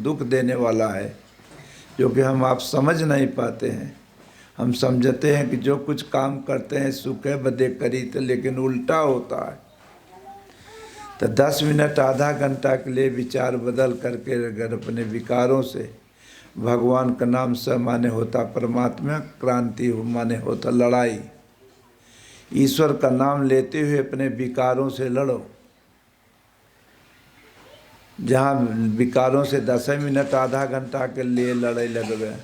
दुख देने वाला है, जो कि हम आप समझ नहीं पाते हैं। हम समझते हैं कि जो कुछ काम करते हैं सुखे बदे करी तो, लेकिन उल्टा होता है। तो 10 मिनट आधा घंटा के लिए विचार बदल करके अगर अपने विकारों से भगवान का नाम से माने होता परमात्मा, क्रांति माने होता लड़ाई। ईश्वर का नाम लेते हुए अपने विकारों से लड़ो। जहाँ विकारों से 10 मिनट आधा घंटा के लिए लड़ाई लगवे,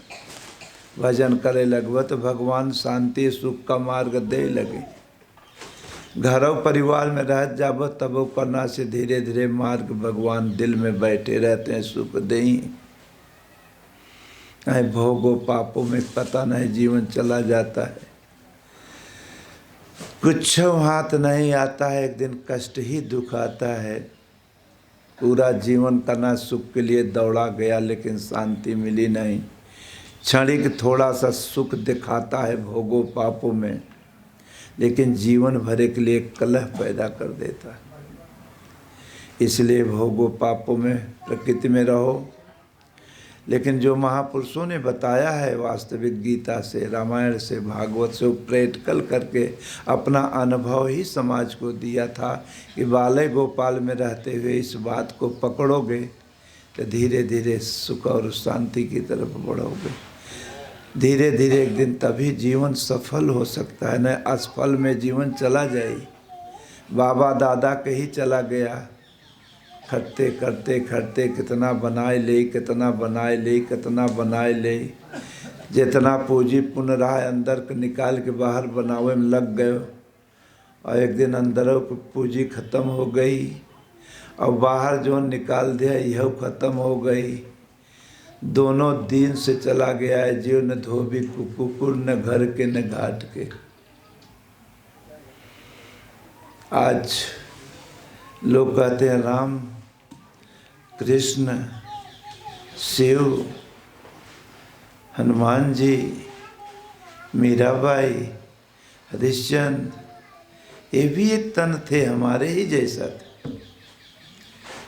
भजन करे लगवे, तो भगवान शांति सुख का मार्ग दे लगे। घरों परिवार में रह जाबो तबो करना से धीरे धीरे मार्ग भगवान दिल में बैठे रहते हैं, सुख दें। नहीं भोगो पापों में पता नहीं जीवन चला जाता है, कुछ हाथ नहीं आता है, एक दिन कष्ट ही दुख आता है। पूरा जीवन करना सुख के लिए दौड़ा गया लेकिन शांति मिली नहीं। क्षणिक थोड़ा सा सुख दिखाता है भोगो पापों में, लेकिन जीवन भरे के लिए कलह पैदा कर देता है। इसलिए भोगो पापों में प्रकृति में रहो। लेकिन जो महापुरुषों ने बताया है वास्तविक गीता से, रामायण से, भागवत से, प्रैक्टिकल करके अपना अनुभव ही समाज को दिया था कि बाले गोपाल में रहते हुए इस बात को पकड़ोगे तो धीरे धीरे सुख और शांति की तरफ बढ़ोगे। धीरे धीरे एक दिन तभी जीवन सफल हो सकता है, न असफल में जीवन चला जाए। बाबा दादा के ही चला गया, खटते करते खटते कितना बनाए ले, कितना बनाए ले, कितना बनाए ले। जितना पूंजी पुण्य रहा अंदर को निकाल के बाहर बनावे में लग गए, और एक दिन अंदरों की पूंजी खत्म हो गई और बाहर जो निकाल दिया यह खत्म हो गई। दोनों दिन से चला गया है जीव, न धोबी कुकुर, न घर के न घाट के। आज लोग कहते हैं राम कृष्ण शिव हनुमान जी मीराबाई हरिश्चंद्र, ये भी एक तन थे, हमारे ही जैसा थे,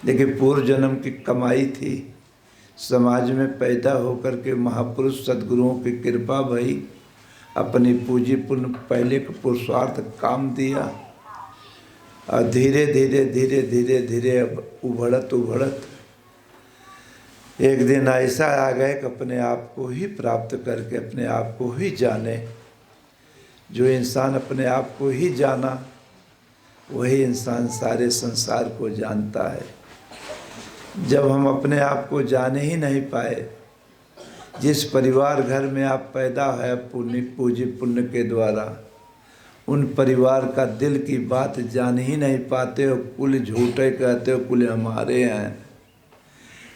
लेकिन पूर्व जन्म की कमाई थी। समाज में पैदा होकर के महापुरुष सद्गुरुओं की कृपा भई, अपनी पूंजी पुण्य पहले का पुरुषार्थ काम दिया, और धीरे धीरे धीरे धीरे धीरे अब उभड़त एक दिन ऐसा आ गए कि अपने आप को ही प्राप्त करके अपने आप को ही जाने। जो इंसान अपने आप को ही जाना वही इंसान सारे संसार को जानता है। जब हम अपने आप को जाने ही नहीं पाए, जिस परिवार घर में आप पैदा है पूंजी पुण्य के द्वारा, उन परिवार का दिल की बात जान ही नहीं पाते हो, कुल झूठे कहते हो, कुल हमारे हैं,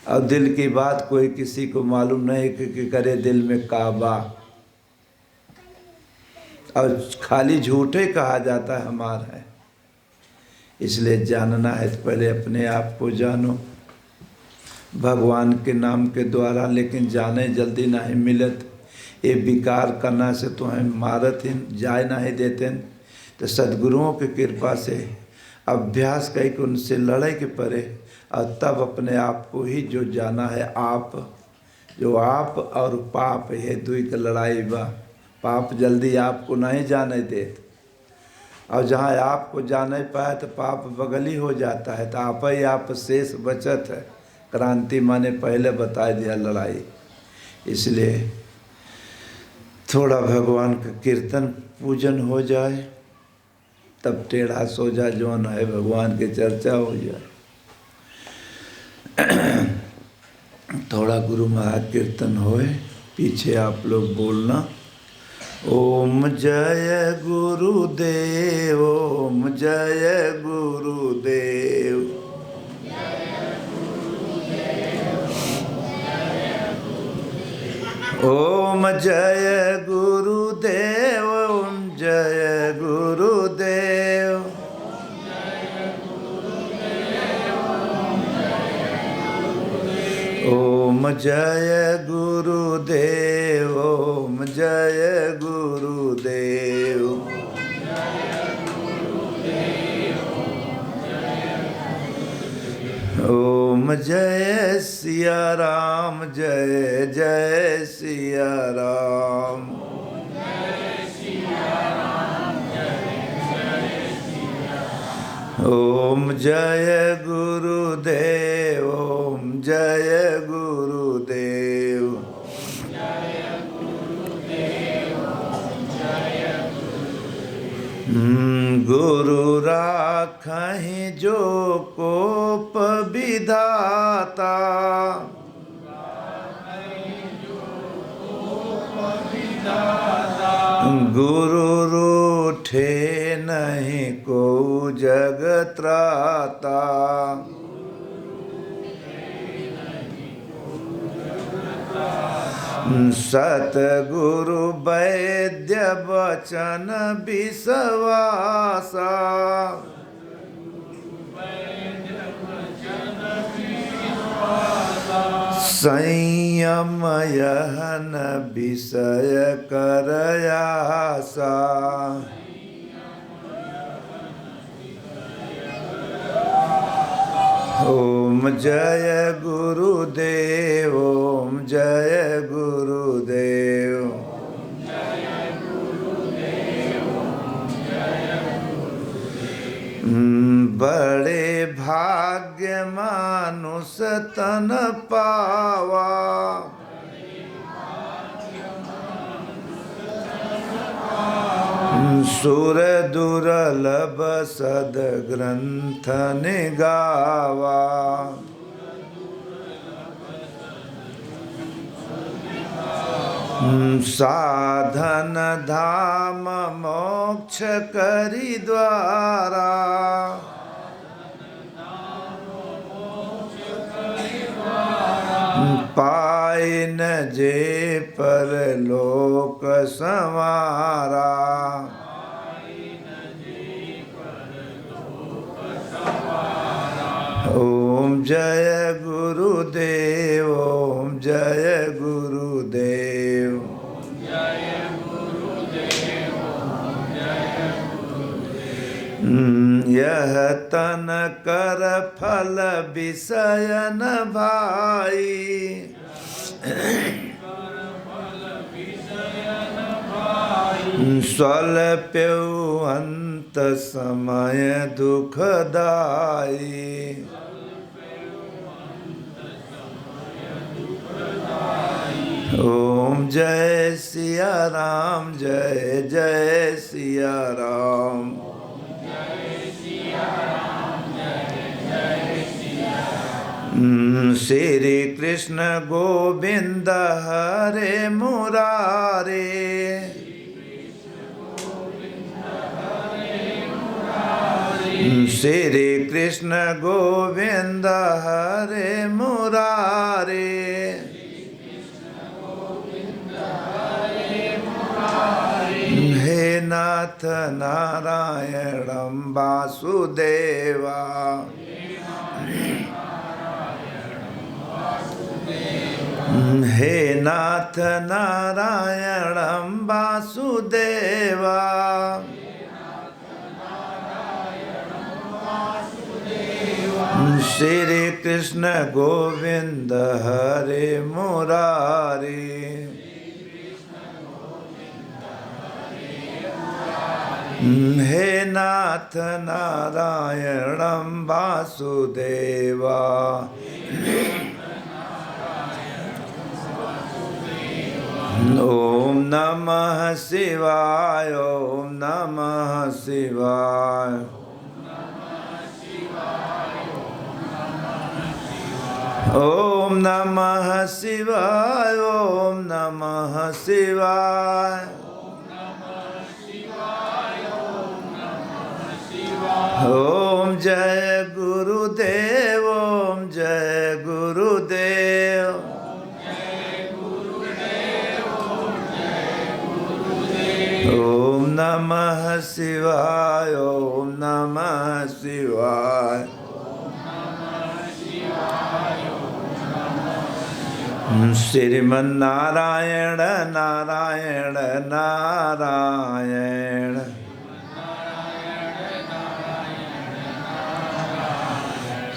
और दिल की बात कोई किसी को मालूम नहीं कि करे दिल में काबा, और खाली झूठे कहा जाता है हमारा है। इसलिए जानना है तो पहले अपने आप को जानो भगवान के नाम के द्वारा, लेकिन जाने जल्दी नहीं मिलत। ये विकार करना से तुम्हें मारत ही जाए नहीं देते, तो सद्गुरुओं की कृपा से अभ्यास करके उनसे लड़ाई के परे, और तब अपने आप को ही जो जाना है आप, जो आप और पाप ये दुई की लड़ाई बा। पाप जल्दी आपको नहीं जाने देते, और जहाँ आपको जाने पाए तो पाप बगल ही हो जाता है, तो आप ही आप शेष बचत है। क्रांति माने पहले बता दिया लड़ाई। इसलिए थोड़ा भगवान का कीर्तन पूजन हो जाए, तब टेढ़ा सोजा जौन है भगवान की चर्चा हो जाए। थोड़ा गुरु महाकीर्तन होए, पीछे आप लोग बोलना ओम जय गुरुदेव, ओम जय गुरुदेव, ओम जय गुरुदेव, ओम जय गुरुदेव, ओम जय गुरुदेव, ओम जय गुरुदेव, ओम ओम जय सिया राम, जय जय सिया राम। ओम जय गुरुदेव, ओम जय गुरुदेव। गुरु राखहि जो कोप विधाता, गुरु रूठे नहीं को जग त्राता। सतगुरु वैद्य वचन विश्वासा, संयम यहन विषय करयासा। ओम जय गुरुदेव, ओम जय गुरुदेव। बड़े भाग्य मानुष तन पावा, सुर दुर्लभ सद ग्रंथ निगावा। साधन धाम मोक्ष करी द्वारा, पाए न जे पर लोक संवारा। ओम जय गुरुदेव, ओम जय गुरुदेव। यह तन कर फल विषय न भाई, स्वल्प्यु अंत समय दुखदाई। ओम जय सिया राम, जय जय सिया राम। श्री कृष्ण गोविंद हरे मुरारे, श्री कृष्ण गोविंद हरे मुरारे। हे नाथ नारायणं वासुदेवा, हे नाथ नारायणं वासुदेवा। श्री कृष्ण गोविंद हरे मुरारी, हे नाथ नारायणं वासुदेवा। ओम नमः शिवाय, ओम नमः शिवाय। ओम नमः शिवाय, ओम नमः शिवाय। ओम जय गुरुदेव, ओम जय गुरुदेव। ओम नमः शिवाय, ओम नमः शिवाय। श्रीमन्नारायण नारायण नारायण,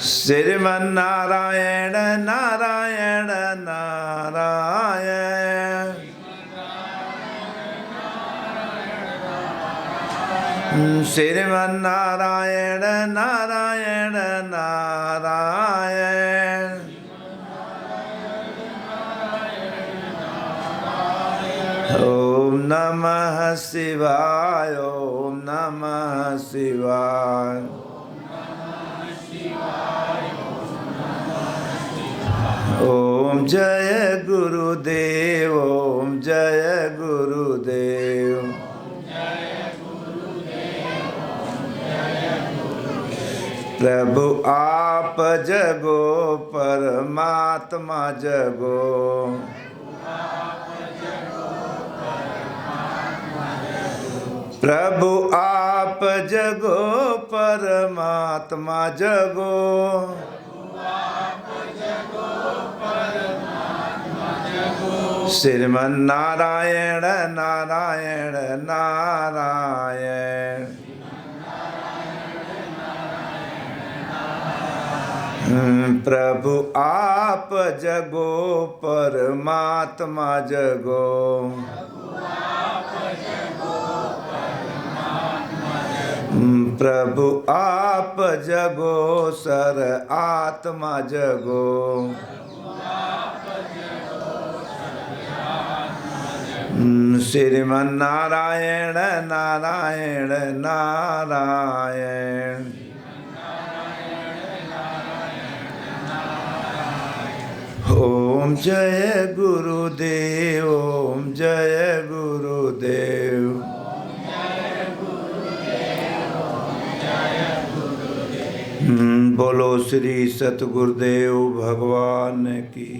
श्रीमन्नारायण नारायण नारायण, श्रीमन्नारायण नारायण नारायण, ओम नमः शिवाय, ओम नमः शिवाय, ओम जय गुरुदेव, ओम जय गुरुदेव, प्रभु आप जगो परमात्मा जगो, प्रभु आप जगो परमात्मा जगो, श्रीमन्नारायण नारायण नारायण, प्रभु आप जगो परमात्मा जगो, प्रभु आप जगो सर आत्मा जगो, श्रीमन्नारायण नारायण नारायण, ओम जय गुरुदेव, ओम जय गुरुदेव, बोलो श्री सतगुरुदेव भगवान की।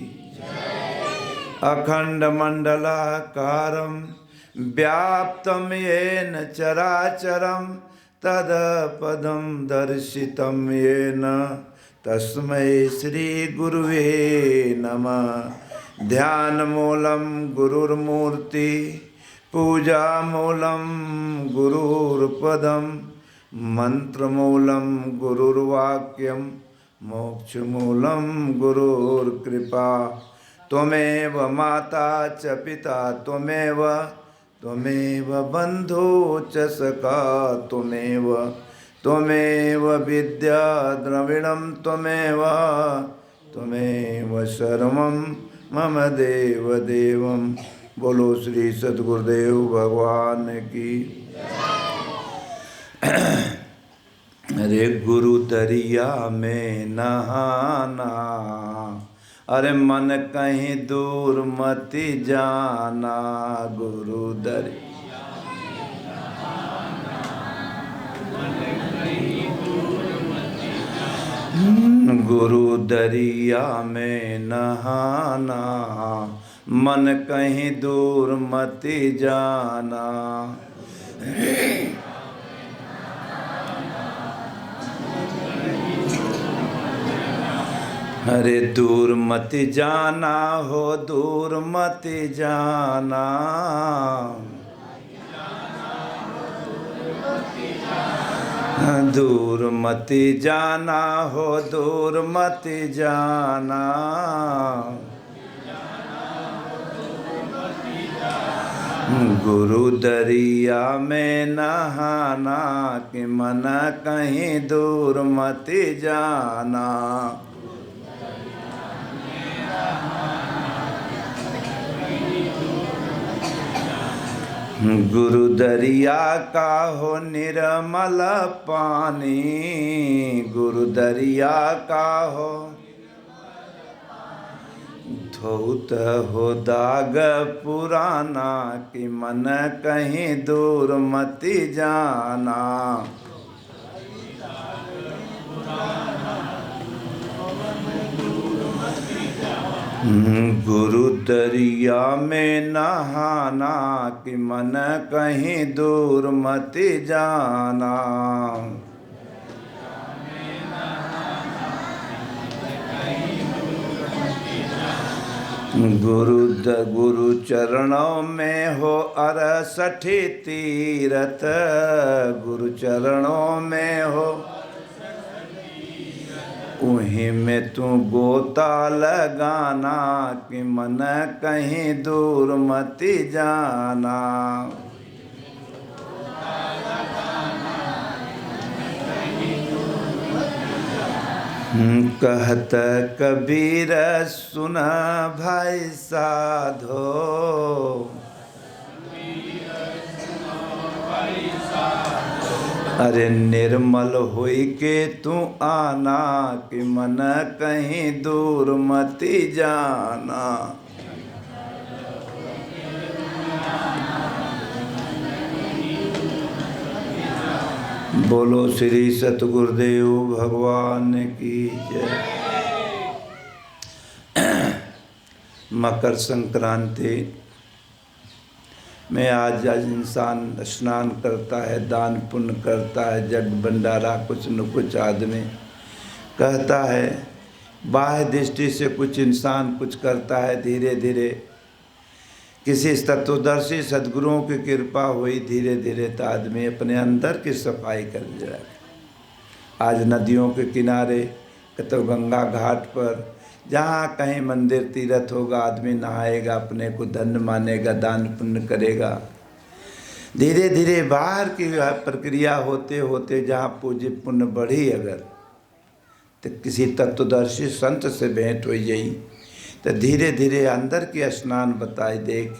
अखंड मंडलाकारं व्याप्तं येन चराचरं तदपदं दर्शितं येन तस्मै श्री गुरुवे नमः। ध्यानमूलं गुरुर्मूर्ति, पूजामूलं गुरुर्पदं, मंत्रमूलं गुरुर्वाक्यं, मोक्षमूलं गुरुर्कृपा। त्वमेव माता च पिता त्वमेव, त्वमेव बन्धु च सखा त्वमेव, त्वमेव विद्या द्रविणं त्वमेव, त्वमेव सर्वं मम देव देवं। बोलो श्री सद्गुरुदेव भगवान की। अरे गुरु दरिया में नहाना, अरे मन कहीं दूर मत जाना, गुरु दरिया में नहाना, मन कहीं दूर मत जाना, गुरु दरिया में नहाना, मन कहीं दूर मत जाना। अरे दूर मत जाना हो, दूर मत जाना, दूर मत जाना हो, दूर मत जाना, गुरु दरिया में नहाना कि मन कहीं दूर मत जाना। गुरु दरिया का हो निर्मल पानी, गुरु दरिया का हो धौत हो दाग पुराना कि मन कहीं दूर मत जाना। गुरु दरिया में नहाना कि मन कहीं दूर मत जाना। गुरु चरणों में हो 68 तीरथ, गुरु चरणों में हो उहीं में तू गोता लगाना कि मन कहीं दूर मति जाना। कहत कबीर सुन भाई साधो, अरे निर्मल होई के तू आना कि मन कहीं दूर मति जाना। बोलो श्री सतगुरुदेव भगवान की जय। मकर संक्रांति में आज इंसान स्नान करता है, दान पुण्य करता है, जग भंडारा कुछ न कुछ आदमी कहता है। बाह्य दृष्टि से कुछ इंसान कुछ करता है, धीरे धीरे किसी तत्वदर्शी सद्गुरुओं की कृपा हुई, धीरे धीरे तो आदमी अपने अंदर की सफाई करने लगा। आज नदियों के किनारे तो गंगा घाट पर जहाँ कहीं मंदिर तीर्थ होगा, आदमी नहाएगा, अपने को धन्य मानेगा, दान पुण्य करेगा। धीरे धीरे बाहर की प्रक्रिया होते होते जहाँ पूज्य पुण्य बढ़ी, अगर तो किसी तत्वदर्शी संत से भेंट हो जाई तो धीरे धीरे अंदर की स्नान बताए। देख,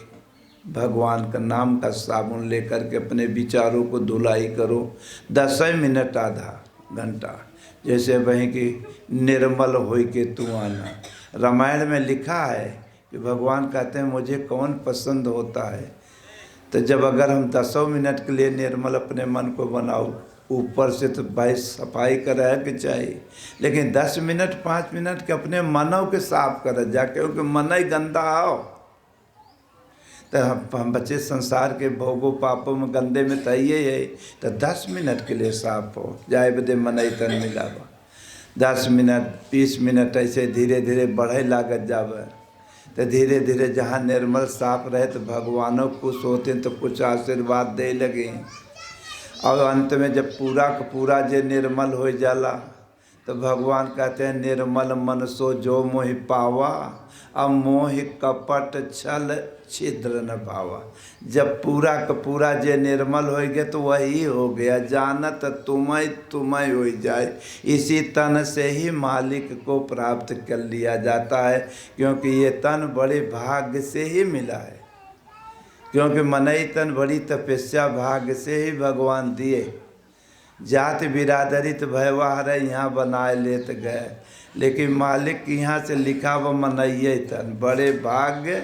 भगवान का नाम का साबुन लेकर के अपने विचारों को धुलाई करो, 10 मिनट आधा घंटा, जैसे वहीं की निर्मल होई के तू आना। रामायण में लिखा है कि भगवान कहते हैं मुझे कौन पसंद होता है, तो जब अगर हम 10 मिनट के लिए निर्मल अपने मन को बनाओ, ऊपर से तो भाई सफाई कराए के चाहिए, लेकिन 10 मिनट 5 मिनट के अपने मनों के साफ कर जाके, क्योंकि मन ही गंदा आओ तो हम बच्चे संसार के भोगों पापों में गंदे में तइए है, तो 10 मिनट के लिए साफ हो जाए बदे मन ही तन मिलावा। 10 मिनट 20 मिनट ऐसे धीरे धीरे बढ़े लागत जावे, तो धीरे धीरे जहाँ निर्मल साफ रहे तो भगवानों खुश होते तो कुछ आशीर्वाद दे लगे। और अंत में जब पूरा का पूरा जे निर्मल हो जाला तो भगवान कहते हैं निर्मल मन सो जो मोहि पावा, अब मोहि कपट छल छिद्र न पावा। जब पूरा का पूरा जे निर्मल हो गया तो वही हो गया, जानत तुम्हें हो जाए। इसी तन से ही मालिक को प्राप्त कर लिया जाता है, क्योंकि ये तन बड़े भाग्य से ही मिला है, क्योंकि मनई तन बड़ी तपस्या भाग्य से ही भगवान दिए। जाति बिरादरी तो व्यवहार यहाँ बनाए लेत गए, लेकिन मालिक यहाँ से लिखा वो मनइये तन बड़े भाग्य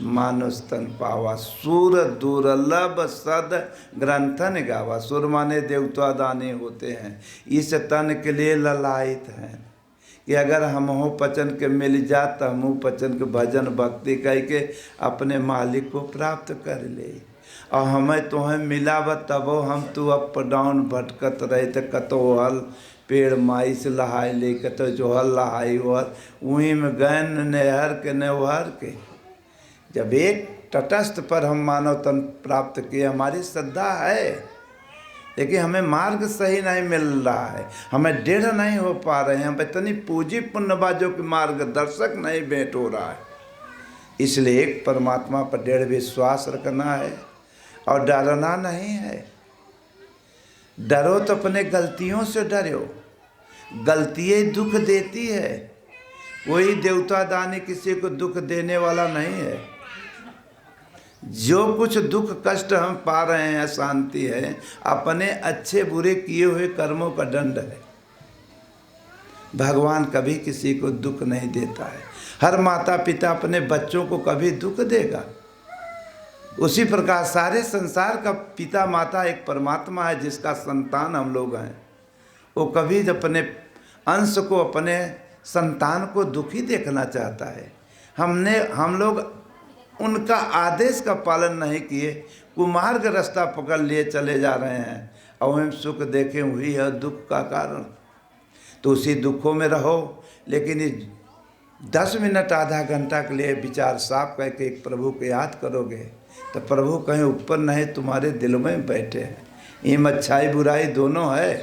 मानुष तन पावा। सुर दुर्लभ सद ग्रंथन गावा। सुर माने देवता दानी होते हैं, इस तन के लिए ललायित हैं कि अगर हम हो पचन के मिल जात तो हम पचन के भजन भक्ति कह के अपने मालिक को प्राप्त कर ले। और हमें तुम्हें मिलाव तबो हम तू अप डाउन भटकत रहे, तो कतो हल पेड़ माई से लहाई ले, कतो जो हल लहाई वहर वहीं में गैन नहर के नहर के। जब एक तटस्थ पर हम मानव तन प्राप्त किए, हमारी श्रद्धा है, लेकिन हमें मार्ग सही नहीं मिल रहा है, हमें दृढ़ नहीं हो पा रहे हैं, हम इतनी पूजी पुण्यबाजों के मार्गदर्शक नहीं भेंट हो रहा है। इसलिए एक परमात्मा पर दृढ़ विश्वास रखना है और डरना नहीं है। डरो तो अपने गलतियों से डरो, गलतियाँ दुख देती है, कोई देवता दानी किसी को दुख देने वाला नहीं है। जो कुछ दुख कष्ट हम पा रहे हैं, शांति है, अपने अच्छे बुरे किए हुए कर्मों का दंड है। भगवान कभी किसी को दुख नहीं देता है। हर माता पिता अपने बच्चों को कभी दुख देगा, उसी प्रकार सारे संसार का पिता माता एक परमात्मा है जिसका संतान हम लोग हैं। वो कभी अपने अंश को, अपने संतान को दुखी देखना चाहता है। हम लोग उनका आदेश का पालन नहीं किए, कुमार्ग रास्ता पकड़ लिए चले जा रहे हैं, और हम सुख देखें हुई है दुख का कारण। तो उसी दुखों में रहो, लेकिन 10 मिनट आधा घंटा के लिए विचार साफ करके एक प्रभु को याद करोगे तो प्रभु कहीं ऊपर नहीं तुम्हारे दिल में बैठे हैं। इम अच्छाई बुराई दोनों है।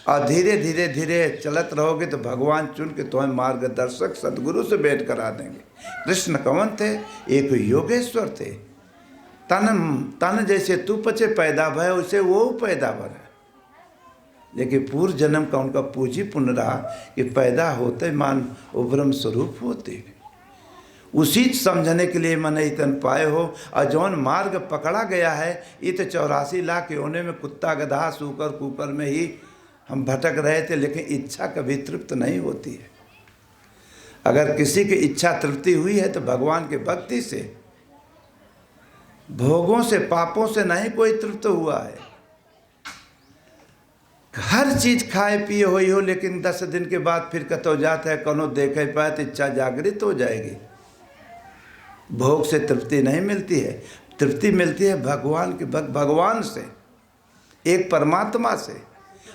और धीरे धीरे धीरे चलत रहोगे तो भगवान चुन के तुम्हें मार्गदर्शक सदगुरु से भेंट करा देंगे। कृष्ण कौन थे? एक योगेश्वर थे। तन जैसे तू पचे पैदा भय उसे वो पैदा भर, लेकिन पूर्व जन्म का उनका पूंजी पुण्य रहा कि पैदा होते मान वो ब्रह्म स्वरूप होते। उसी समझने के लिए मन इतन पाए हो। और जौन मार्ग पकड़ा गया है ये तो 84 लाख योने में कुत्ता गधा सूकर कुकर में ही हम भटक रहे थे, लेकिन इच्छा कभी तृप्त नहीं होती है। अगर किसी की इच्छा तृप्ति हुई है तो भगवान के भक्ति से, भोगों से पापों से नहीं कोई तृप्त हुआ है। हर चीज खाए पिए हुई हो, लेकिन 10 दिन के बाद फिर कतो जाता है कोनो देखे पाए तो इच्छा जागृत हो जाएगी। भोग से तृप्ति नहीं मिलती है, तृप्ति मिलती है भगवान के भगवान से, एक परमात्मा से।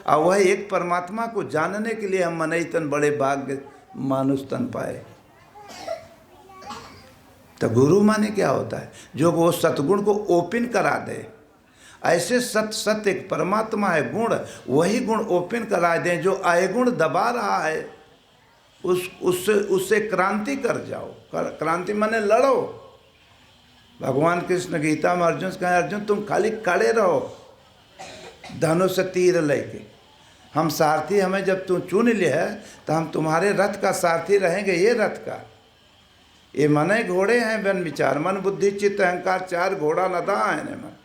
और वह एक परमात्मा को जानने के लिए हम मनई तन बड़े भाग्य मानुष तन पाए। तो गुरु माने क्या होता है? जो वो सतगुण को ओपन करा दे। ऐसे सत्य एक परमात्मा है गुण, वही गुण ओपन करा दें। जो अयगुण दबा रहा है उससे क्रांति कर जाओ। क्रांति माने लड़ो। भगवान कृष्ण गीता में अर्जुन से कहे, अर्जुन तुम खाली खड़े रहो धनुष तीर लेके, हम सारथी, हमें जब तुम चुन लिया है तो हम तुम्हारे रथ का सारथी रहेंगे। ये रथ का ये मने घोड़े हैं बन विचार, मन बुद्धि चित्त अहंकार 4 घोड़ा नदा है मन,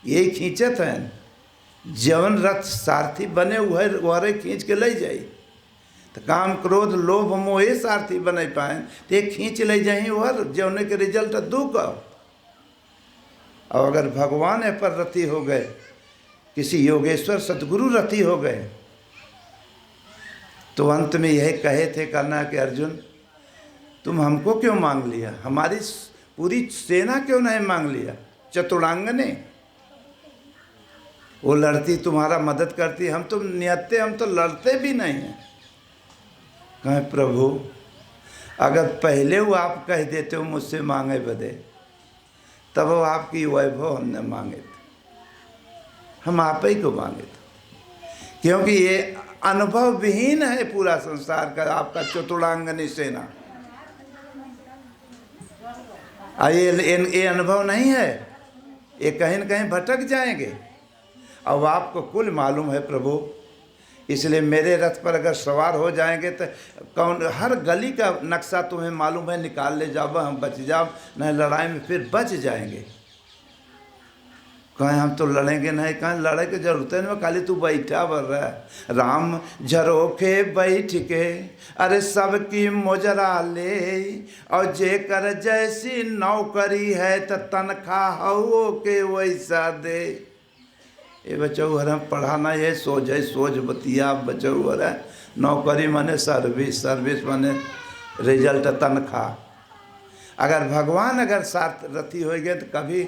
यही खींचत हैं। जवन रथ सारथी बने वह खींच के ले जाई। तो काम क्रोध लोभ मोह ये सारथी बने पाए तो एक खींच ले जाई वह जौने के रिजल्ट दुख। और अगर भगवान पर रति हो गए, किसी योगेश्वर सतगुरु रति हो गए, तो अंत में यह कहे थे करना कि अर्जुन तुम हमको क्यों मांग लिया, हमारी पूरी सेना क्यों नहीं मांग लिया? चतुरांगने वो लड़ती तुम्हारा मदद करती, हम तो निहत्ते, हम तो लड़ते भी नहीं हैं। कहें प्रभु अगर पहले वो आप कह देते हो मुझसे मांगे बदे, तब वो आपकी वैभव हमने मांगे थे, हम आप ही को मांगे थे। क्योंकि ये अनुभव विहीन है पूरा संसार का आपका चतुरांगनी सेना। ये अनुभव नहीं है, ये कहीं न कहीं भटक जाएंगे। अब आपको कुल मालूम है प्रभु, इसलिए मेरे रथ पर अगर सवार हो जाएंगे तो कौन, हर गली का नक्शा तुम्हें मालूम है, निकाल ले जाओ, हम बच जाओ, नहीं लड़ाई में फिर बच जाएंगे। कहें हम तो लड़ेंगे नहीं, कहें लड़े की जरूरत है, खाली तू बैठा बर रहा है। राम झरोखे बैठ के अरे सबकी मोजरा ले, और जे कर जैसी नौकरी है तो तनख्वाह हो के वैसा दे। ये बचाऊ हर पढ़ाना ये सोझ बतिया बचाऊ हर नौकरी माने सर्विस, सर्विस माने रिजल्ट तनख्वाह। अगर भगवान अगर साथ रथी हो गए तो कभी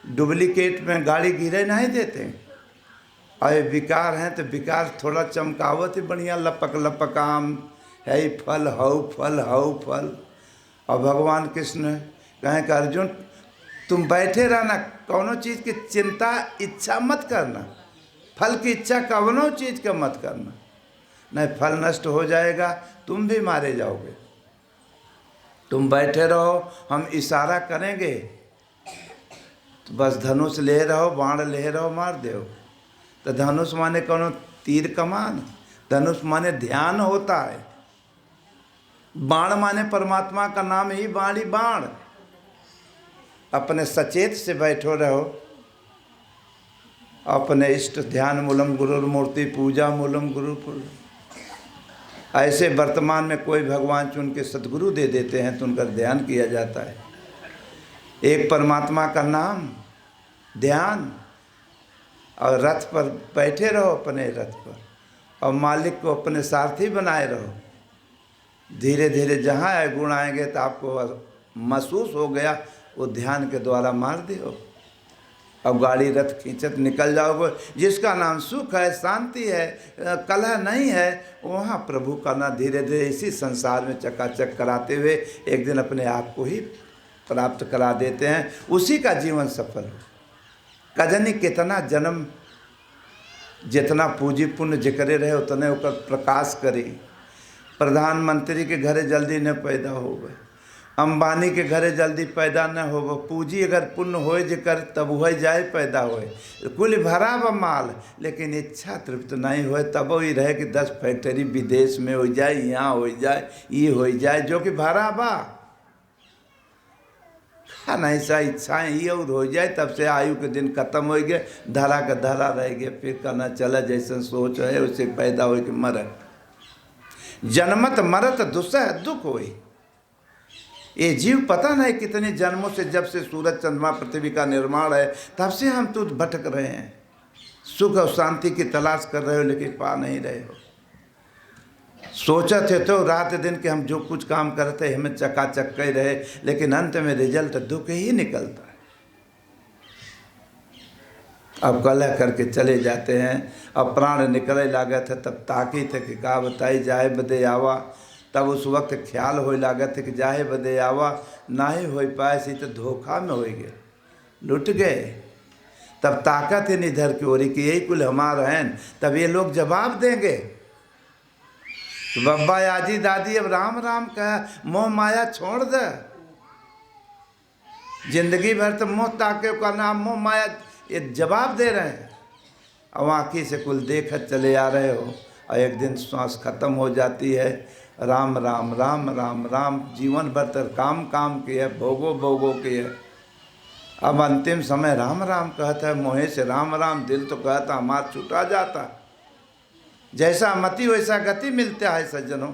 डुप्लीकेट में गाड़ी गिरे नहीं देते। और विकार हैं तो विकार थोड़ा चमकावत ही बढ़िया, लपक लपक आम है फल हऊ फल हऊ फल। और भगवान कृष्ण कहें कि अर्जुन तुम बैठे रहना, कौनो चीज़ की चिंता इच्छा मत करना, फल की इच्छा कौनो चीज़ का मत करना, नहीं फल नष्ट हो जाएगा, तुम भी मारे जाओगे। तुम बैठे रहो, हम इशारा करेंगे तो बस धनुष ले रहो, बाण ले रहो, मार दो। तो धनुष माने कौनो तीर कमान, धनुष माने ध्यान होता है, बाण माने परमात्मा का नाम ही बाणी बाण। अपने सचेत से बैठो रहो, अपने इष्ट ध्यान मूलम गुरुर मूर्ति पूजा मूलम गुरु। ऐसे वर्तमान में कोई भगवान चुन के सदगुरु दे देते हैं तो उनका ध्यान किया जाता है। एक परमात्मा का नाम ध्यान, और रथ पर बैठे रहो अपने रथ पर, और मालिक को अपने सारथी बनाए रहो। धीरे धीरे जहाँ गुण आएंगे तो आपको महसूस हो गया, वो ध्यान के द्वारा मार दो। अब गाड़ी रथ खींचत निकल जाओगे। जिसका नाम सुख है, शांति है, कलह नहीं है, वहाँ प्रभु का नाम धीरे धीरे इसी संसार में चकाचक कराते हुए एक दिन अपने आप को ही प्राप्त करा देते हैं। उसी का जीवन सफल हो। कजनी कितना जन्म जितना पूंजी पुण्य जिकरे रहे उतने ओकर प्रकाश करी। प्रधानमंत्री के घरे जल्दी न पैदा होवे, अंबानी के घरे जल्दी पैदा न होवे। पूंजी अगर पुण्य होए जेकर तब हो जाए पैदा होए, कुल भरा व माल, लेकिन इच्छा तृप्त नहीं होए तब ही रहे कि 10 फैक्ट्री विदेश में हो जाए, यहाँ हो जाए, ये हो जाए, जो कि भरा बा नहीं सा इच्छाएं ये और हो जाए, तब से आयु के दिन खत्म हो गए, धरा का धरा रह गए। फिर कहना चला जैसे सोच है उसे पैदा हो कि मरत जन्मत मरत दुसह दुख होई। ये जीव पता नहीं कितने जन्मों से, जब से सूरज चंद्रमा पृथ्वी का निर्माण है तब से हम तो भटक रहे हैं, सुख और शांति की तलाश कर रहे हो लेकिन पा नहीं रहे हो। सोचा थे तो रात दिन के हम जो कुछ काम करते हमें चकाचक ही रहे, लेकिन अंत में रिजल्ट दुख ही निकलता है। अब कलह करके चले जाते हैं, अब प्राण निकले लागत है, तब ताकी थे कि का बताई जाए बदे आवा। तब उस वक्त ख्याल हो लागत है कि जाए बदे आवा, ना ही हो पाए सी तो धोखा में हो गए, लुट गए। तब ताकत ही निधर की ओरी कि यही कुल हमारा है। तब ये लोग जवाब देंगे, तो बब्बा आजी दादी अब राम राम कहा, मोह माया छोड़ दे, जिंदगी भर तो मोह ताके का नाम मोह माया, ये जवाब दे रहे हैं। अब आँखी से कुल देखत चले आ रहे हो और एक दिन श्वास खत्म हो जाती है। राम राम राम राम राम, जीवन भर तक काम काम किए, भोगो भोगो किए। अब अंतिम समय राम राम कहता है, मोहे से राम राम, दिल तो कहता हमार छूटा जाता। जैसा मति वैसा गति मिलता है सज्जनों।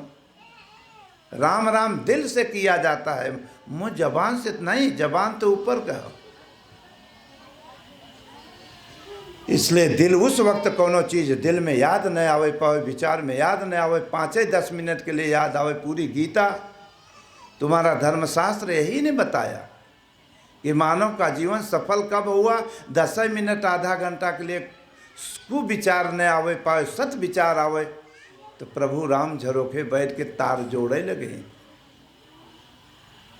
राम राम दिल से किया जाता है, मुँह जबान से नहीं, जबान तो ऊपर कहो। इसलिए दिल उस वक्त कोनो चीज़ दिल में याद न आवे पावे, विचार में याद न आवे, 5-10 मिनट के लिए याद आवे पूरी गीता। तुम्हारा धर्मशास्त्र यही ने बताया कि मानव का जीवन सफल कब हुआ, 10 मिनट आधा घंटा के लिए कुविचार न आवे पावे, सत विचार आवे तो प्रभु राम झरोखे बैठ के तार जोड़े लगे।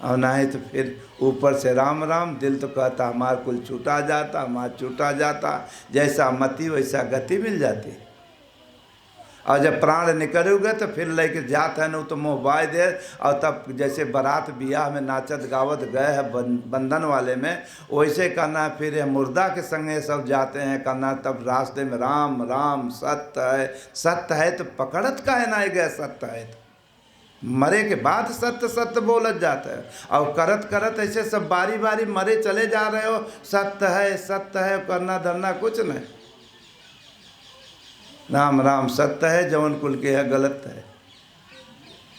और ना है तो फिर ऊपर से राम राम, दिल तो कहता हमार कुल छूटा जाता, हमार छूटा जाता। जैसा मति वैसा गति मिल जाती। और जब प्राण निकलोगे तो फिर लेके जात है न तो मुँह बाय दे। और तब जैसे बारात बियाह में नाचत गावत गए हैं बंधन वाले में, वैसे करना फिर मुर्दा के संगे सब जाते हैं करना। तब रास्ते में राम राम सत्य है, सत्य है तो पकड़त का है ना गए, सत्य है तो मरे के बाद सत्य सत्य बोलत जाता है। और करत करत ऐसे सब बारी बारी मरे चले जा रहे हो, सत्य है करना धरना कुछ नहीं। राम राम सत्य है, जवन कुल के है गलत है।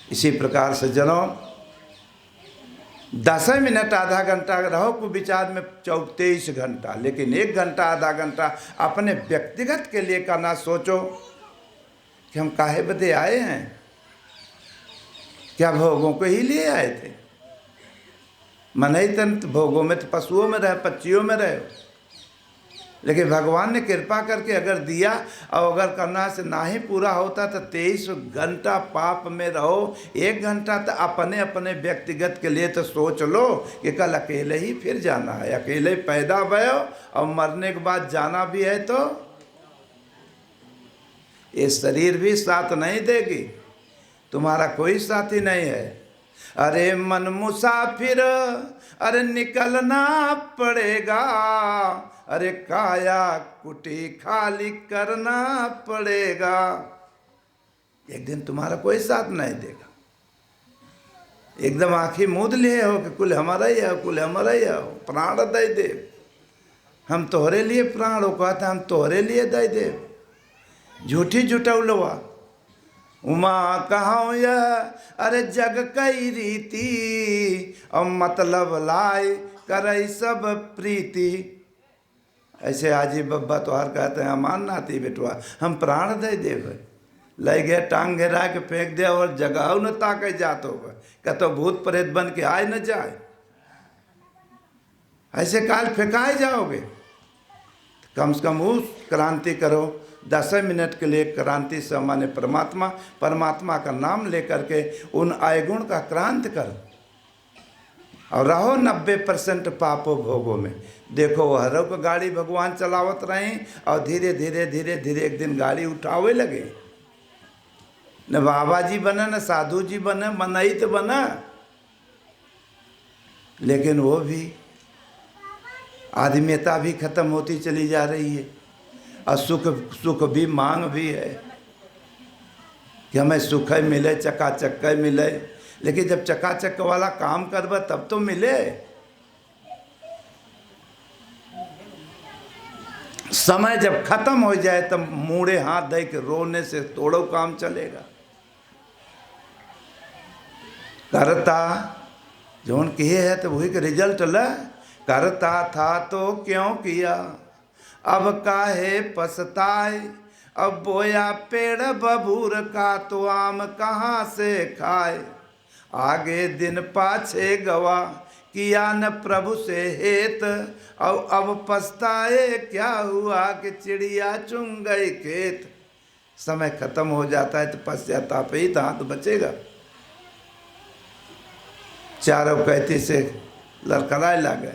इसी प्रकार से जनों 10 मिनट आधा घंटा रहो को विचार में 23 घंटा, लेकिन 1 घंटा आधा घंटा अपने व्यक्तिगत के लिए करना। सोचो कि हम काहे बदे आए हैं, क्या भोगों को ही लिए आए थे? मन ही तंत्र भोगों में तो पशुओं में रहे, पक्षियों में रहे, लेकिन भगवान ने कृपा करके अगर दिया और अगर करना से ना ही पूरा होता तो 23 घंटा पाप में रहो। 1 घंटा तो अपने अपने व्यक्तिगत के लिए तो सोच लो कि कल अकेले ही फिर जाना है, अकेले पैदा भयो और मरने के बाद जाना भी है तो ये शरीर भी साथ नहीं देगी, तुम्हारा कोई साथी नहीं है। अरे मन मुसाफिर, अरे निकलना पड़ेगा, अरे काया कुटी खाली करना पड़ेगा। एक दिन तुम्हारा कोई साथ नहीं देगा। एकदम आँखी मूंद लिए हो कि कुल हमारा ही है, कुल हमारा ही है, प्राण दे दे, हम तोहरे लिए प्राण हो कहता, हम तोहरे लिए दे दे। झूठी झूठौलवा उमा कहाँ यह, अरे जग कई रीति, और मतलब लाए करई सब प्रीति। ऐसे आजी बब्बा तोहार कहते हैं हमान नाती बेटवा, हम प्राण दे देवे, ले गए टांग घेरा के फेंक दे और जगह न ताके जात हो कहतो भूत प्रेत बन के आए न जाए, ऐसे काल फेंकाए जाओगे। कम से कम उस क्रांति करो, 10 मिनट के लिए क्रांति से माने परमात्मा का नाम लेकर के उन आयगुण का क्रांत करो। और रहो 90% पापों भोगों में। देखो वो हरों को गाड़ी भगवान चलावत रहे और धीरे धीरे धीरे धीरे एक दिन गाड़ी उठावे लगे। न बाबा जी बने न साधु जी बने, मनई तो बना, लेकिन वो भी आदमीयता भी खत्म होती चली जा रही है और सुख भी मांग भी है कि हमें सुख मिले, चकाचक मिले। लेकिन जब चकाचक वाला काम करबा तब तो मिले। समय जब खत्म हो जाए तब मुड़े हाथ दे के रोने से तोड़ो काम चलेगा। करता जोन किए है तो वही का रिजल्ट ल। करता था तो क्यों किया, अब काहे पछताए। अब बोया पेड़ बबूर का तो आम कहाँ से खाए। आगे दिन पाछे गवा किया न प्रभु से हेत। और अब पछताए क्या हुआ कि चिड़िया चुंग गई खेत। समय खत्म हो जाता है तो पश्चाताप ही तो हाथ बचेगा। चारों कहती से लड़खड़ाए लगे।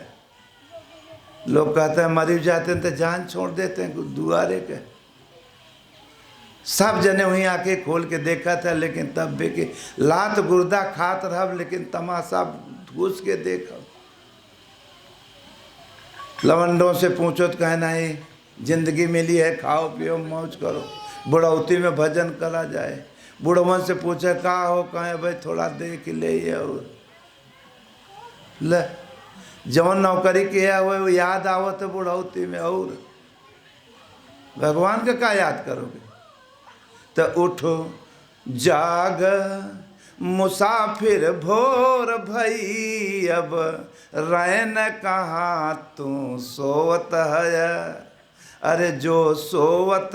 लोग कहते हैं मरी जाते हैं तो जान छोड़ देते हैं दुआरे के। सब जने वहीं आके खोल के देखा था, लेकिन तब भी कि लात गुर्दा खात रह, लेकिन तमाशा घुस के देखा। लवंडों से पूछो तो कहना है जिंदगी मिली है, खाओ पियो मौज करो, बुढ़ौती में भजन करा जाए। बुढ़वन से पूछे का हो, कहे भाई थोड़ा देख ले। और ले जवन नौकरी किया हुआ वो याद आवत है बुढ़ौती में, और भगवान का याद करोगे। तो उठो जाग मुसाफिर भोर भई, अब रैन कहाँ तू सोवत है। अरे जो सोवत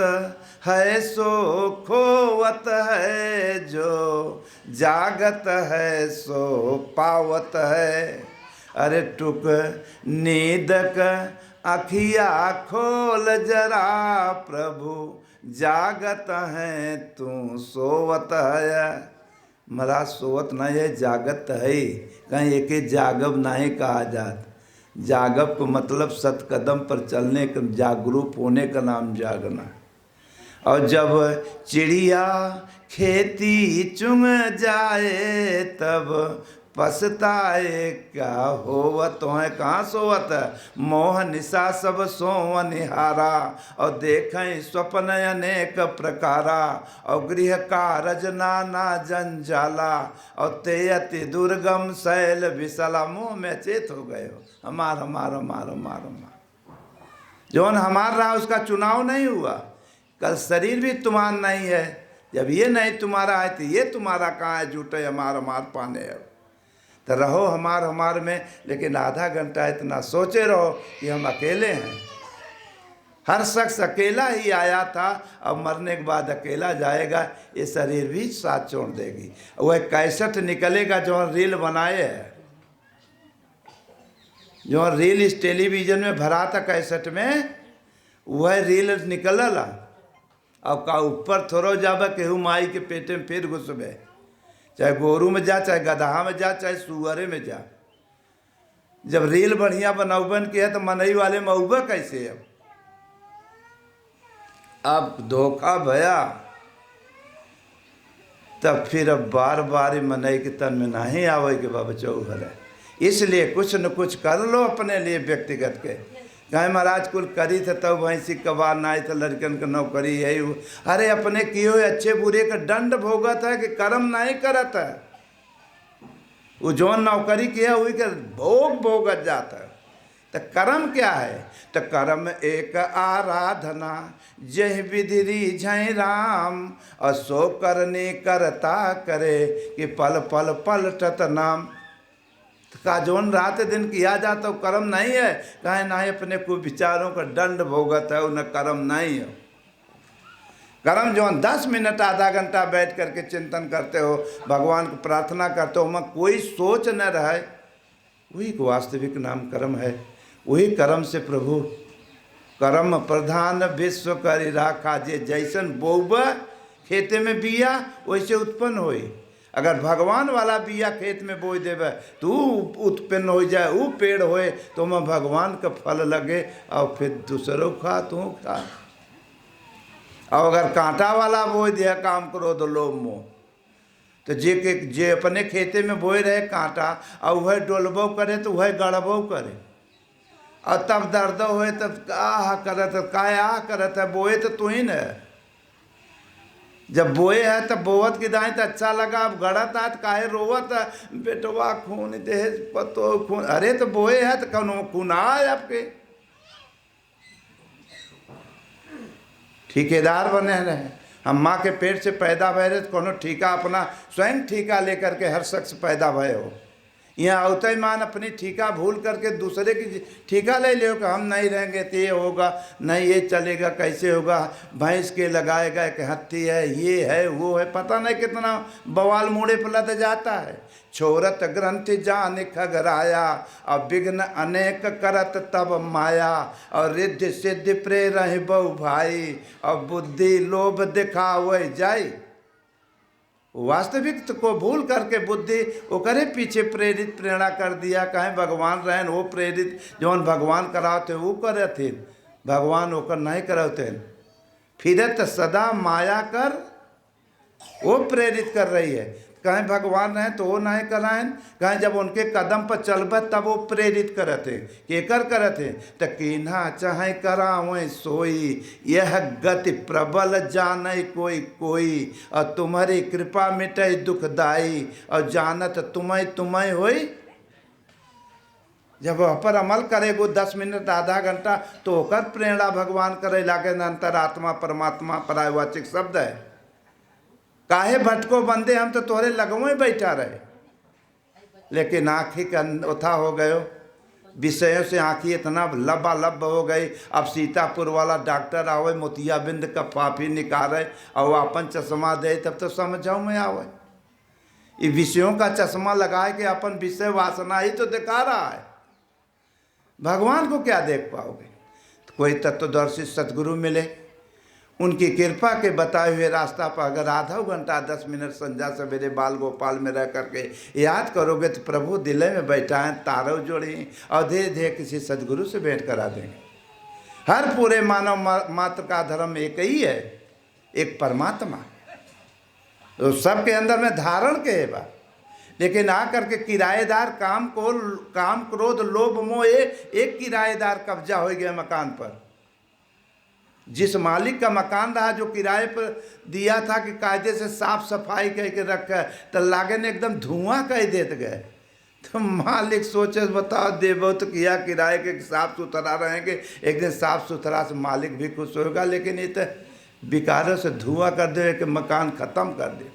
है सो खोवत है, जो जागत है सो पावत है। अरे टुक नींदक अखिया खोल जरा, प्रभु जागत है तू सोवत है। महाराज सोवत नहीं है, जागत है। कहीं एक जागब नहीं कहा जात। जागब को मतलब सत कदम पर चलने का, जागरूक होने का नाम जागना। और जब चिड़िया खेती चुंग जाए तब पछताए क्या होवत है। कहाँ सोवत है। मोह निशा सब सोव निहारा, और देखें स्वप्न अनेक प्रकारा। और गृह कारज नाना जंजाला, और ते अति दुर्गम शैल विशाला। मुँह में चेत हो गए हो, हमार हमार हमार हमार हमार। जौन हमार रहा उसका चुनाव नहीं हुआ। कल शरीर भी तुम्हारा नहीं है। जब ये नहीं तुम्हारा है तो ये तुम्हारा कहाँ है। झूठे हमार हमार पाने है। तो रहो हमार हमार में, लेकिन आधा घंटा इतना सोचे रहो कि हम अकेले हैं। हर शख्स अकेला ही आया था, अब मरने के बाद अकेला जाएगा। ये शरीर भी साथ छोड़ देगी। वह कैसेट निकलेगा जो रील बनाए है, जो रील इस टेलीविजन में भरा था कैसेट में, वह रील निकलला। अब का ऊपर थोड़ा जाबा केहू माई के पेटे में फिर घुसबे। चाहे गोरू में जा, चाहे गदहा में जा, चाहे सुअरे में जा। जब रील बढ़िया बनौबन की है तो मनई वाले मऊबा कैसे। अब धोखा भया तब फिर अब बार बार मनई के तन में नहीं आवे कि बाबा चौहर है। इसलिए कुछ न कुछ कर लो अपने लिए व्यक्तिगत के। कहे महाराज कुल करी थे तब भैंसी कबार ना आई तो लड़कन का नौकरी है। अरे अपने किए हुए अच्छे बुरे का दंड भोगत है कि कर्म नहीं करत है। वो जौन नौकरी किया हुई के भोग भोगत जाता है। तो कर्म क्या है। तो कर्म एक आराधना जय विधि रीझै राम। और सो करने करता करे कि पल पल पलटत नाम। का जोन रात दिन किया जाता वो कर्म नहीं है। कहे ना ही अपने को विचारों का दंड भोगत है, उन्हें कर्म नहीं है। कर्म जो 10 मिनट आधा घंटा बैठ करके चिंतन करते हो, भगवान को प्रार्थना करते हो, वहाँ कोई सोच न रहे, वही वास्तविक नाम कर्म है। वही कर्म से प्रभु कर्म प्रधान विश्व करी राखा। जे जैसन बोब खेते में बिया वैसे उत्पन्न होई। अगर भगवान वाला बिया खेत में बोई देवे तो उत्पन्न हो जाए, वो पेड़ होए तो मैं भगवान का फल लगे और फिर दूसरों खा तू खा। और अगर कांटा वाला बोई दिया काम करो तो लोभ मोह, तो जे अपने खेते में बोए रहे कांटा और वह डोलबो करे तो वह गड़बो करे, और तब दर्द होए तब आह करत काय आह करत है, बोए तो तू ही न, जब बोए है तब बोवत की दाएं तो अच्छा लगा, अब गड़त है तो काहे रोवत है, बेटवा खून देह पतो खून, अरे तो बोए है तो कौन खून आए आपके, ठेकेदार बने रहे। हम माँ के पेट से पैदा भय रहे तो कोनो ठेका अपना स्वयं ठेका लेकर के हर शख्स पैदा भय हो, यहाँ अवतई मान अपनी ठेका भूल करके दूसरे की ठेका ले लियो कि हम नहीं रहेंगे तो ये होगा, नहीं ये चलेगा, कैसे होगा, भैंस के लगाएगा कि हत्ती है, ये है वो है, पता नहीं कितना बवाल मूड़े पर लद जाता है। छोरत ग्रंथि जान खगराया और विघ्न अनेक करत तब माया, और रिद्धि सिद्धि प्रेरहि बहु भाई, और बुद्धि लोभ दिखावे जाई। वास्तविक को भूल करके बुद्धि ओकरे पीछे प्रेरित प्रेरणा कर दिया, कहें भगवान रहन वो प्रेरित जौन भगवान कराते वो करे थे, भगवान ओकर नहीं कराते, फिरत सदा माया कर वो प्रेरित कर रही है। कहें भगवान रहें तो वो नहीं कराएं, कहें जब उनके कदम पर चलबे तब वो प्रेरित करते, केकर करते तो कीन्हा चाहे करावें सोई, यह गति प्रबल जाने कोई कोई, और तुम्हारी कृपा मिटे दुखदाई, और जानत तुम्हें तुम्हें होई। जब पर अमल करेगो 10 मिनट आधा घंटा तो होकर प्रेरणा भगवान करे लागे, अंतरात्मा परमात्मा परायवाचिक शब्द है। काहे भटको बंदे हम तो तोहरे लगवे बैठा रहे, लेकिन आँखी का उथा हो गयो, विषयों से आँखी इतना लबालब हो गई। अब सीतापुर वाला डॉक्टर आवे मोतियाबिंद का फाफी निकाले और अपन चश्मा दे तब तो समझाओ में आवे, ये विषयों का चश्मा लगाए कि अपन विषय वासना ही तो दिखा रहा है, भगवान को क्या देख पाओगे। तो कोई तत्वदर्शी सदगुरु मिले, उनकी कृपा के बताए हुए रास्ता पर अगर आधा घंटा 10 मिनट संध्या सवेरे बाल गोपाल में रह करके याद करोगे तो प्रभु दिले में बैठा है, तारो जोड़ी और धीरे धीरे किसी सदगुरु से भेंट करा देंगे। हर पूरे मानव मात्र का धर्म एक ही है, एक परमात्मा, तो सबके अंदर में धारण के है बा, लेकिन आकर के किराएदार काम क्रोध लोभ मोह एक किराएदार कब्जा हो गया मकान पर। जिस मालिक का मकान रहा जो किराए पर दिया था कि कायदे से साफ सफाई कह के रखा, तो लागे ने एकदम धुआं कह देते गए, तो मालिक सोचे बताओ देवो तो किया किराए के साफ सुथरा रहेंगे, एक दिन साफ सुथरा से मालिक भी खुश होगा, लेकिन ये तो बिकारों से धुआं कर दे कि मकान खत्म कर दे।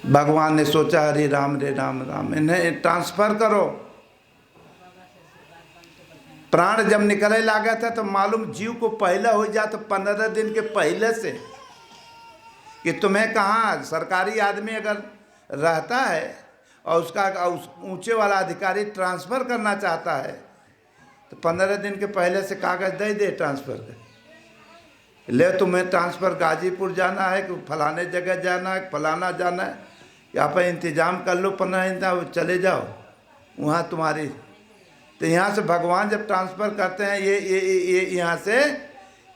भगवान ने सोचा हरे राम राम, इन्हें ट्रांसफर करो। प्राण जब निकले लगा था तो मालूम जीव को पहले हो जाए तो 15 दिन के पहले से कि तुम्हें कहाँ, सरकारी आदमी अगर रहता है और उसका ऊंचे वाला अधिकारी ट्रांसफ़र करना चाहता है तो 15 दिन के पहले से कागज़ दे दे ट्रांसफ़र कर ले, तुम्हें ट्रांसफ़र गाजीपुर जाना है कि फलाने जगह जाना है, फलाना जाना है, यहाँ पर इंतज़ाम कर लो 15 दिन, चले जाओ वहाँ तुम्हारी। तो यहाँ से भगवान जब ट्रांसफ़र करते हैं ये यहाँ से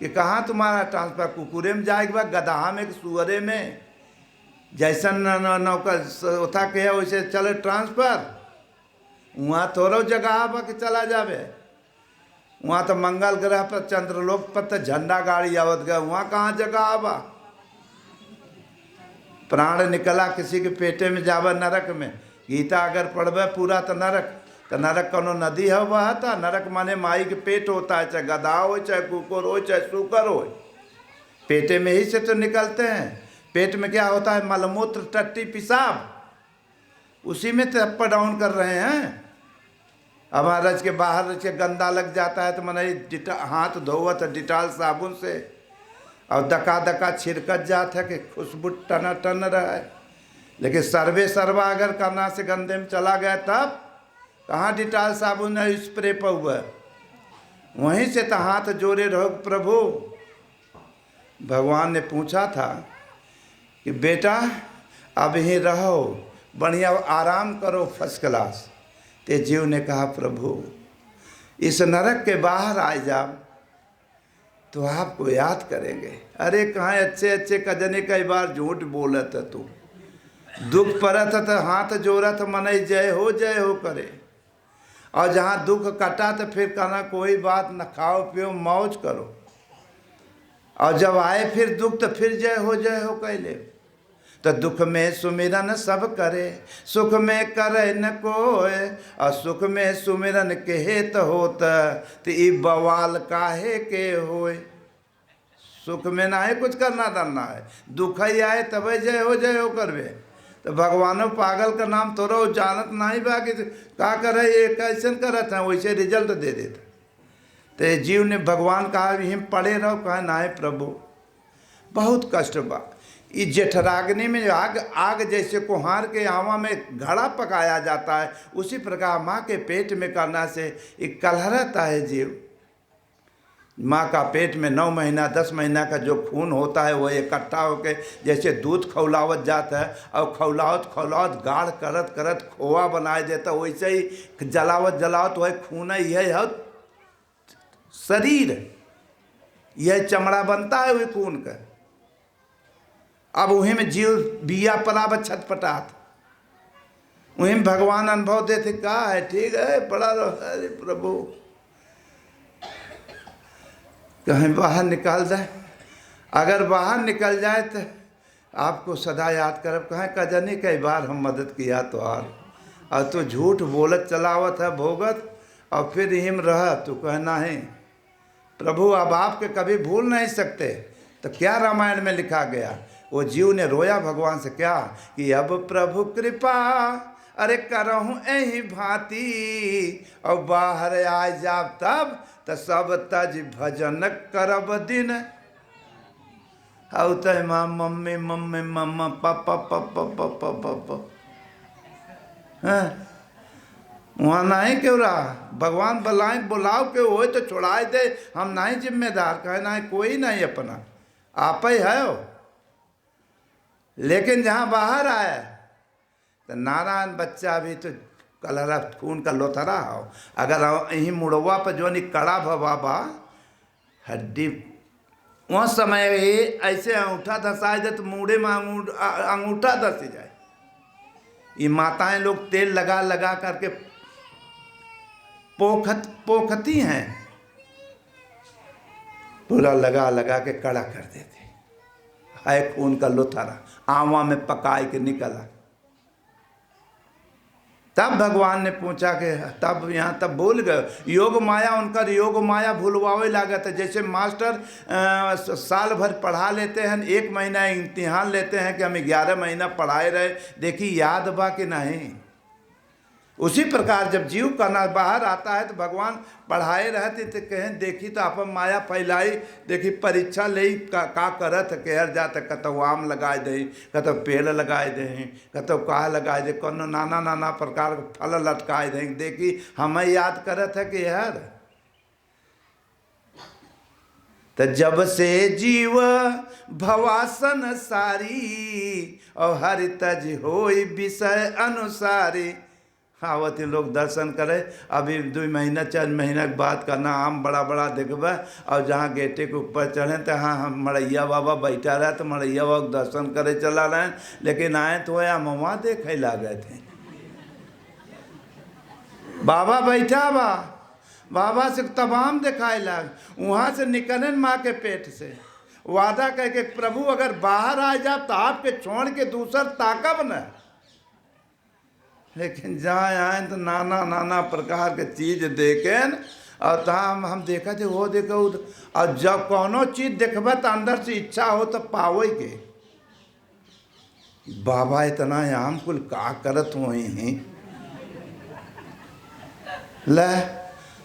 कि कहाँ तुम्हारा ट्रांसफ़र, कुकुरे में जाएगा, गदहा में, सुअरे में, जैसन नौकर उठा के है वैसे चले ट्रांसफ़र। वहाँ थोड़ा जगह आवा कि चला जावे, वहाँ तो मंगल ग्रह पर चंद्रलोक पर तो झंडा गाड़ी आवत गया, वहाँ कहाँ जगह आवा। प्राण निकला किसी के पेटे में जावा नरक में, गीता अगर पढ़वे पूरा तो नरक कोनो नदी है वह था। नरक माने माई के पेट होता है, चाहे गधा हो, चाहे कुकुर हो, चाहे सूकर हो, पेटे में ही से तो निकलते हैं। पेट में क्या होता है, मलमूत्र टट्टी पेशाब, उसी में तो अप डाउन कर रहे हैं। अब रज के बाहर रज के गंदा लग जाता है तो मैंने हाथ धोवत है डिटाल साबुन से, और दका छिड़कत जाता है कि खुशबू टना टन रहा है। लेकिन सर्वा अगर करना से गंदे में चला गया तब कहाँ डिटाल साबुन है स्प्रे पर हुआ, वहीं से तो हाथ जोड़े रहो प्रभु भगवान ने पूछा था कि बेटा अब यहीं रहो, बढ़िया आराम करो, फर्स्ट क्लास। ते जीव ने कहा प्रभु इस नरक के बाहर आ जाओ तो आपको याद करेंगे। अरे कहाँ अच्छे अच्छे कजने कई बार झूठ बोलत तू, दुख परत तो हाथ जोड़त मन जय हो करे, और जहाँ दुख कटा तो फिर कहना कोई बात न, खाओ पियो मौज करो, और जब आए फिर दुख तो फिर जय हो कहले। तो दुख में सुमिरन सब करे, सुख में करे न कोय, और सुख में सुमिरन के हेत होत, तो ई बवाल काहे के होए। सुख में ना है कुछ करना धरना है, दुख ही आए तब जय हो करवे। तो भगवानो पागल का नाम तोरो जानत नहीं बा कि का करे, ये कैसे करत है, वैसे रिजल्ट दे देता। तो जीव ने भगवान कहा हिम पड़े रहो, कहा ना है प्रभु बहुत कष्ट बा। इस जेठराग्नि में आग जैसे कुम्हार के आवा में घड़ा पकाया जाता है, उसी प्रकार माँ के पेट में करना से एक कलहरता है जीव। माँ का पेट में 9 महीना 10 महीना का जो खून होता है वो इकट्ठा होकर जैसे दूध खौलावत जाता है, और खौलावत गाढ़ करत खोआ बनाए देता, वैसे ही जलावत वही खून है, यह शरीर, यह चमड़ा बनता है वही खून का। अब वहीं में जीव बिया पराब छटपटात, वहीं में भगवान अनुभव देते का है ठीक है पड़ा रहो। अरे प्रभु कहीं बाहर निकाल जाए, अगर बाहर निकल जाए तो आपको सदा याद करब, कहें कजनी कई बार हम मदद किया तो और तो झूठ बोलत चलावत है भोगत, और फिर हिम रह तो कहना है प्रभु अब आपके कभी भूल नहीं सकते। तो क्या रामायण में लिखा गया, वो जीव ने रोया भगवान से क्या कि अब प्रभु कृपा अरे करहूँ यही भांति, और बाहर आ जाब तब तो सब तज भजन करब दिन। औ तो माँ मम्मी मम्मा पापा वहाँ नहीं क्यों रहा, भगवान बुलाओ के हो तो छुड़ाए दे, हम नहीं जिम्मेदार, कहे ना कोई नहीं अपना, आप ही है हो। लेकिन जहाँ बाहर आया तो नारायण बच्चा भी तो कलरा खून का लोथरा हो, अगर यहीं मुड़वा पर जो नहीं कड़ा भवा हड्डी, वहाँ समय ऐसे अंगूठा धसाए दे तो मुड़े में अंगूठा धस जाए। ये माताएं लोग तेल लगा करके पोखती हैं, पूरा लगा के कड़ा कर देते है खून का लोथरा, आवा में पकाए के निकला। तब भगवान ने पूछा कि तब यहाँ तब भूल गए योग माया, उनका योग माया भूलवावे लागत है। जैसे मास्टर साल भर पढ़ा लेते हैं, 1 महीना इम्तिहान लेते हैं कि हम 11 महीना पढ़ाए रहे, देखी याद बा कि नहीं। उसी प्रकार जब जीव करना बाहर आता है तो भगवान पढ़ाए रहते तो कहें देखी तो आप माया फैलाई, देखी परीक्षा ले का करत केहर जाते, कतो आम लगाए दे, कतो पेड़ लगाए दे, कतो काह लगाए दे, कोनो नाना प्रकार के फल लटकाए दे, देखी हमें याद करत है कि यार। तो जब से जीव भवासन सारी, और हरि तज होई विषय अनुसारी। आवत लोग दर्शन करे, अभी 2 महीना 4 महीना के बाद करना आम बड़ा देखबे, और जहाँ गेटे के ऊपर चढ़े तो हाँ हम मड़ैया बाबा बैठा रहा तो मड़ैया बाबा दर्शन करे चला रहे, लेकिन आए तो वह ममा देखे लागे थे, बाबा बैठा बा, बाबा से तमाम दिखाए लाग। वहाँ से निकले माँ के पेट से वादा कह के प्रभु अगर बाहर आ जाए तो आपके छोड़ के दूसर ताकब न। लेकिन जहाँ आए तो नाना प्रकार के चीज देखें, और तहाँ हम देखा थे वो देखो, और जब कोनो चीज देखब तो अंदर से इच्छा हो तो पावे के। बाबा इतना आम कुल का करत हुए हैं, ले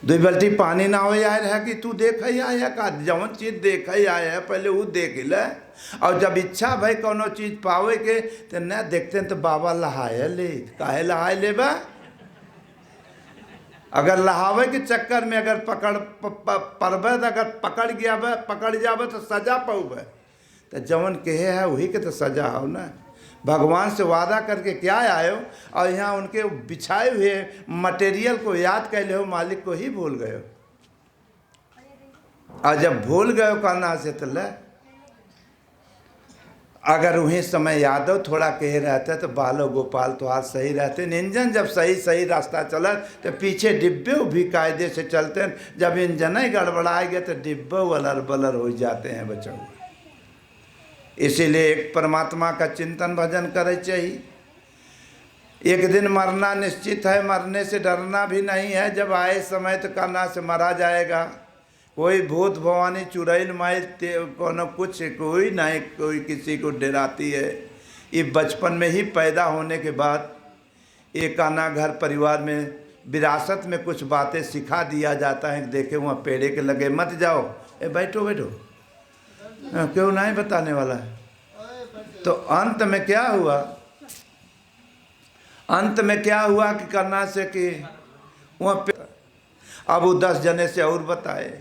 2 बाल्टी पानी ना हो यार है कि तू देख आया का जवन चीज देख आया है पहले वो देख ले, और जब इच्छा भाई कोनो चीज पावे के तो न देखते हैं तो बाबा लहाए ले, काहे लहाए ले बा। अगर लहावे के चक्कर में अगर पकड़ परबे, अगर पकड़ जाबे तो सजा पाऊबे। तो जवन कहे है वही के तो सजा हो ना। भगवान से वादा करके क्या आए हो और यहाँ उनके बिछाए हुए मटेरियल को याद कर ले हो, मालिक को ही भूल गए हो। और जब भूल गए हो कहना से तो ले, अगर वही समय यादव थोड़ा कहे रहते तो बालो गोपाल तो आज सही रहते। इंजन जब सही रास्ता चला तो पीछे डिब्बे भी कायदे से चलते हैं। जब इंजन ही गड़बड़ाएंगे तो डिब्बे वलर बलर हो जाते हैं बच्चों। इसीलिए एक परमात्मा का चिंतन भजन करे चाहिए। एक दिन मरना निश्चित है, मरने से डरना भी नहीं है। जब आए समय तो कहना से मरा जाएगा। कोई भूत भवानी चुड़ैल माई कोनो कुछ कोई नहीं, कोई किसी को डराती है। ये बचपन में ही पैदा होने के बाद एक आना घर परिवार में विरासत में कुछ बातें सिखा दिया जाता है। देखे वहाँ पेड़े के लगे मत जाओ, बैठो बैठो, क्यों नहीं बताने वाला है। तो अंत में क्या हुआ, अंत में क्या हुआ कि करना से कि वहाँ पे अब वो 10 जने से और बताए।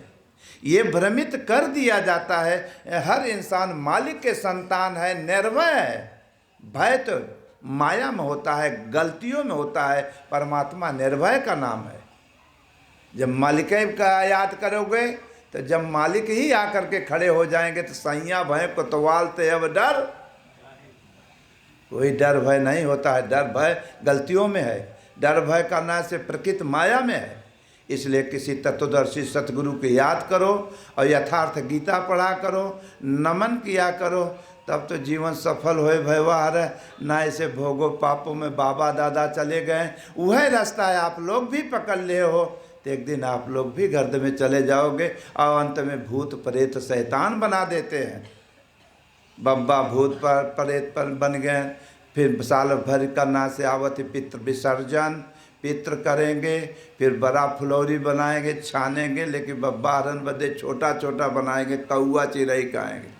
ये भ्रमित कर दिया जाता है हर इंसान मालिक के संतान है, निर्भय है। भय तो माया में होता है, गलतियों में होता है, परमात्मा निर्भय का नाम है। जब मालिक का याद करोगे तो जब मालिक ही आकर के खड़े हो जाएंगे तो सैया भय कोतवाल ते अब डर, कोई डर भय नहीं होता है। डर भय गलतियों में है, डर भय करना से प्रकृति माया में है। इसलिए किसी तत्वदर्शी सतगुरु को याद करो और यथार्थ गीता पढ़ा करो, नमन किया करो, तब तो जीवन सफल होए व्यवहार है। ना ऐसे भोगो पापों में बाबा दादा चले गए, वह रास्ता है आप लोग भी पकड़ ले हो तो एक दिन आप लोग भी गर्द में चले जाओगे और अंत में भूत प्रेत शैतान बना देते हैं। बब्बा भूत पर प्रेत पर बन गए, फिर साल भर करना से आवत पितृ विसर्जन, पितृ करेंगे, फिर बड़ा फुलौरी बनाएंगे छानेंगे, लेकिन बब्बा हरन बदे छोटा छोटा बनाएंगे, कौआ चिड़ै खाएंगे।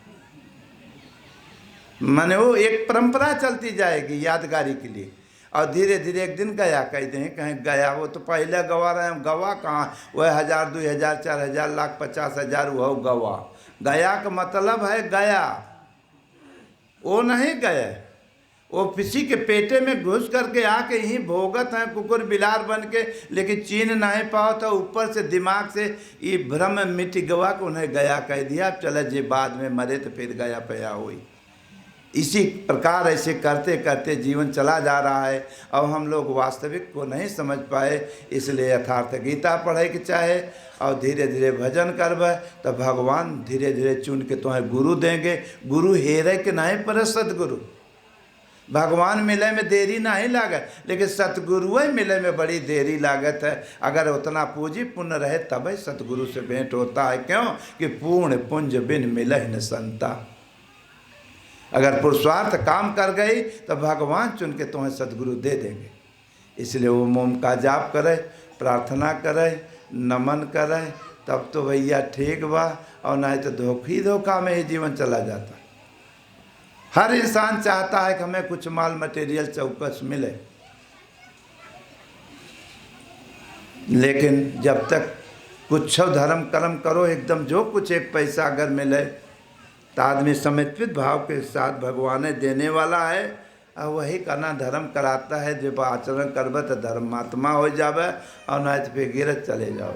माने वो एक परंपरा चलती जाएगी यादगारी के लिए। और धीरे धीरे एक दिन गया कहते हैं, कहीं गया वो तो पहले गवा रहे हैं, गवा कहाँ, वह 1000 2000 4000 लाख 50,000 वह गवा। गया का मतलब है गया, वो नहीं गए, वो किसी के पेटे में घुस करके आके यहीं भोगत हैं कुकुर बिलार बन के, लेकिन चीन नहीं पाओ तो ऊपर से दिमाग से ये भ्रम मिट गवा को उन्हें गया कह दिया। चले जी बाद में मरे तो फिर गया पया हुई। इसी प्रकार ऐसे करते करते जीवन चला जा रहा है। अब हम लोग वास्तविक को नहीं समझ पाए, इसलिए यथार्थ गीता पढ़े के चाहे और धीरे धीरे भजन करबे तो भगवान धीरे धीरे चुन के तुम्हें गुरु देंगे। गुरु हेरे के नहीं पर सतगुरु, भगवान मिले में देरी नहीं लागत, लेकिन सतगुरु मिले में बड़ी देरी लागत है। अगर उतना पूंजी पुण्य रहे तब सतगुरु से भेंट होता है। क्यों कि पूर्ण पुंज बिन मिलहि न संता। अगर पुरुषार्थ काम कर गई तो भगवान चुन के तुम्हें सतगुरु दे देंगे। इसलिए वो मोम का जाप करे, प्रार्थना करे, नमन करे, तब तो भैया ठीक बा, और नहीं तो धोखा में ही जीवन चला जाता। हर इंसान चाहता है कि हमें कुछ माल मटेरियल चौकस मिले, लेकिन जब तक कुछ धर्म कर्म करो एकदम जो कुछ एक पैसा अगर मिले तो आदमी समर्पित भाव के साथ भगवान देने वाला है और वही करना धर्म कराता है। जब आचरण करबे तो धर्मात्मा हो जावे और नहीं तो फिर गिरत चले जाओ।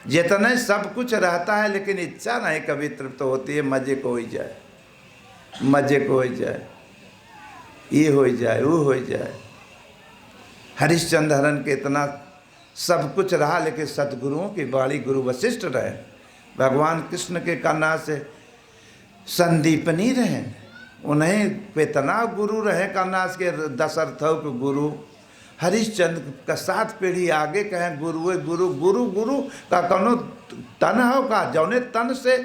जितना सब कुछ रहता है लेकिन इच्छा नहीं कभी तृप्त होती है, मजे को हो जाए, मजे को हो जाए, ये हो जाए वो हो जाए। हरिश्चंद्र के इतना सब कुछ रहा लेकिन सतगुरुओं की बाड़ी गुरु वशिष्ठ रहे। भगवान कृष्ण के करना से संदीपनी रहे, उन्हें इतना गुरु रहे करनास के दशरथों के गुरु। हरिश्चंद्र का 7 पीढ़ी आगे कहें गुरु गुरु गुरु गुरु का कौनो तन हो का जौने तन से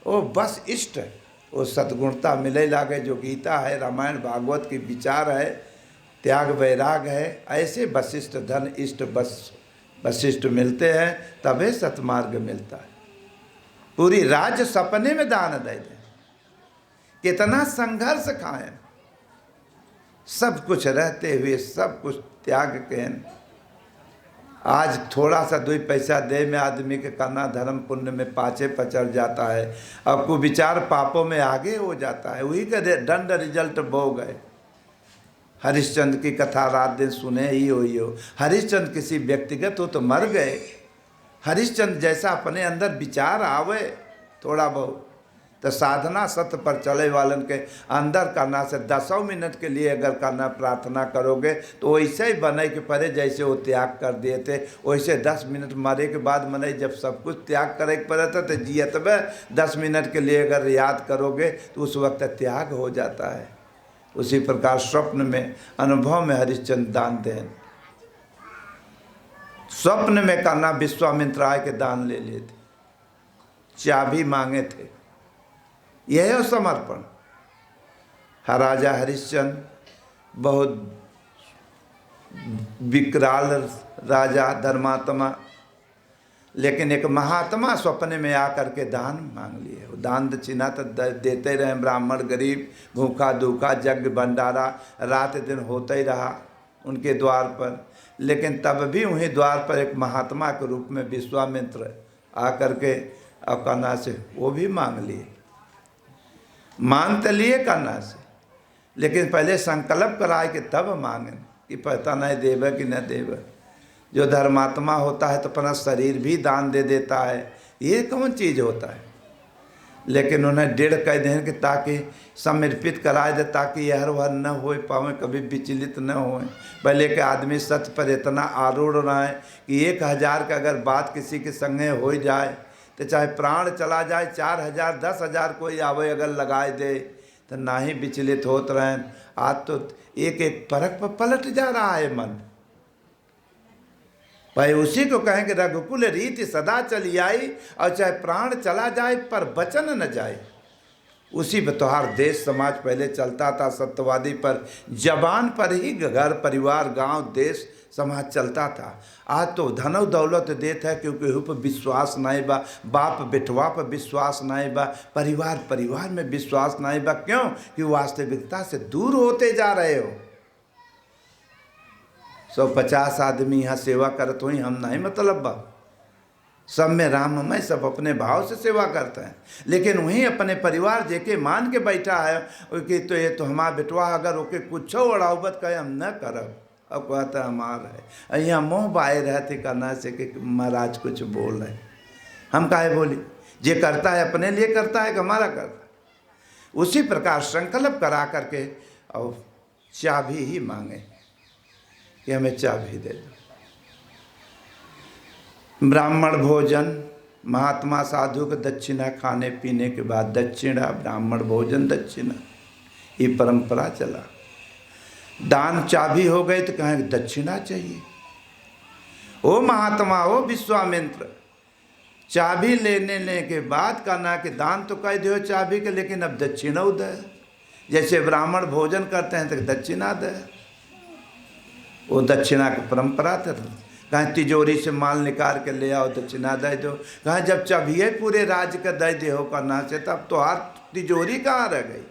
वो बस इष्ट वो सद्गुणता मिले लागे। जो गीता है, रामायण भागवत की विचार है, त्याग वैराग है, ऐसे वशिष्ठ धन इष्ट बस वशिष्ठ मिलते हैं तभी सतमार्ग मिलता है। पूरी राज्य सपने में दान दे दें, कितना संघर्ष खाएं, सब कुछ रहते हुए सब कुछ त्याग के आज थोड़ा सा 2 पैसा दे में आदमी के करना धर्म पुण्य में पाछे पचड़ जाता है, अब को विचार पापों में आगे हो जाता है। वही के दंड रिजल्ट बो गए। हरिश्चंद्र की कथा रात दिन सुने ही हो। हरिश्चंद्र किसी व्यक्तिगत हो तो मर गए। हरिश्चंद्र जैसा अपने अंदर विचार आवे थोड़ा बहुत, तो साधना सत्य पर चले वालन के अंदर करना से 10 मिनट के लिए अगर करना प्रार्थना करोगे तो वैसे ही बने के परे जैसे वो त्याग कर दिए थे, वैसे 10 मिनट मरे के बाद मने जब सब कुछ त्याग करे के पड़े था तो जियत में 10 मिनट के लिए अगर याद करोगे तो उस वक्त त्याग हो जाता है। उसी प्रकार स्वप्न में अनुभव में हरिश्चंद्र दान दें, स्वप्न में करना विश्वामित्र आय के दान ले लिए थे, चाबी मांगे थे, यह है समर्पण। राजा हरिश्चंद्र बहुत विकराल राजा धर्मात्मा, लेकिन एक महात्मा सपने में आकर के दान मांग लिए। दान दक्षिणा तो देते रहे, ब्राह्मण गरीब भूखा दूखा यज्ञ भंडारा रात दिन होता ही रहा उनके द्वार पर। लेकिन तब भी उन्हीं द्वार पर एक महात्मा के रूप में विश्वामित्र आकर के अब करना से वो भी मांग लिए, मांग तो लिए करना से, लेकिन पहले संकल्प कराए कि तब मांगे कि पता नहीं देवे कि न देवे। जो धर्मात्मा होता है तो अपना शरीर भी दान दे देता है, ये कौन चीज़ होता है। लेकिन उन्हें 1.5 कह दें कि ताकि समर्पित कराए दे, ताकि यह वह न हो पावे, कभी विचलित न हो। पहले के आदमी सत्य पर इतना आरूढ़ रहा है कि 1000 का अगर बात किसी के संगे हो जाए तो चाहे प्राण चला जाए, 4000 10,000 कोई आवे अगर लगाए दे तो ना ही विचलित होत रहे। आज तो एक एक परख पर पलट जा रहा है मन। भाई उसी को कहें कि रघुकुल रीति सदा चली आई, और चाहे प्राण चला जाए पर वचन न जाए। उसी बतौर देश समाज पहले चलता था सत्यवादी पर, जबान पर ही घर परिवार गांव देश समाज चलता था। आज तो धनो दौलत देत है क्योंकि पर विश्वास नहीं बा, बाप बेटवा पर विश्वास नहीं बा, परिवार में विश्वास नहीं बा। क्यों? कि वास्तविकता से दूर होते जा रहे हो। 150 आदमी यहाँ सेवा करते हुई हम नहीं मतलब बा, सब में राममय, सब अपने भाव से सेवा करते हैं। लेकिन वहीं अपने परिवार जेके मान के बैठा है कि तो ये तो हमारा बेटवा अगर ओके कुछ उड़ाउबत कहे हम न करब, अब कहता हमार है। यहाँ मोह बाए रहते करना से कि महाराज कुछ बोल रहे, हम काहे बोली। जे करता है अपने लिए करता है कि हमारा करता है। उसी प्रकार संकल्प करा करके और चाबी ही मांगे कि हमें चाबी दे दो। ब्राह्मण भोजन, महात्मा साधु के दक्षिणा खाने पीने के बाद दक्षिणा, ब्राह्मण भोजन दक्षिणा, ये परंपरा चला। दान चाबी हो गए तो कहें दक्षिणा चाहिए। ओ महात्मा, ओ विश्वामित्र, चाबी लेने के बाद कहना कि दान तो कह दो चाबी के, लेकिन अब दक्षिणा दे। जैसे ब्राह्मण भोजन करते हैं तो दक्षिणा दे, वो दक्षिणा की परंपरा था। कहीं तिजोरी से माल निकाल के ले आओ दक्षिणा दे दो। कहीं जब चाबिये पूरे राज्य का दे दे हो करना से, तब तो हर तिजोरी कहाँ रह गई।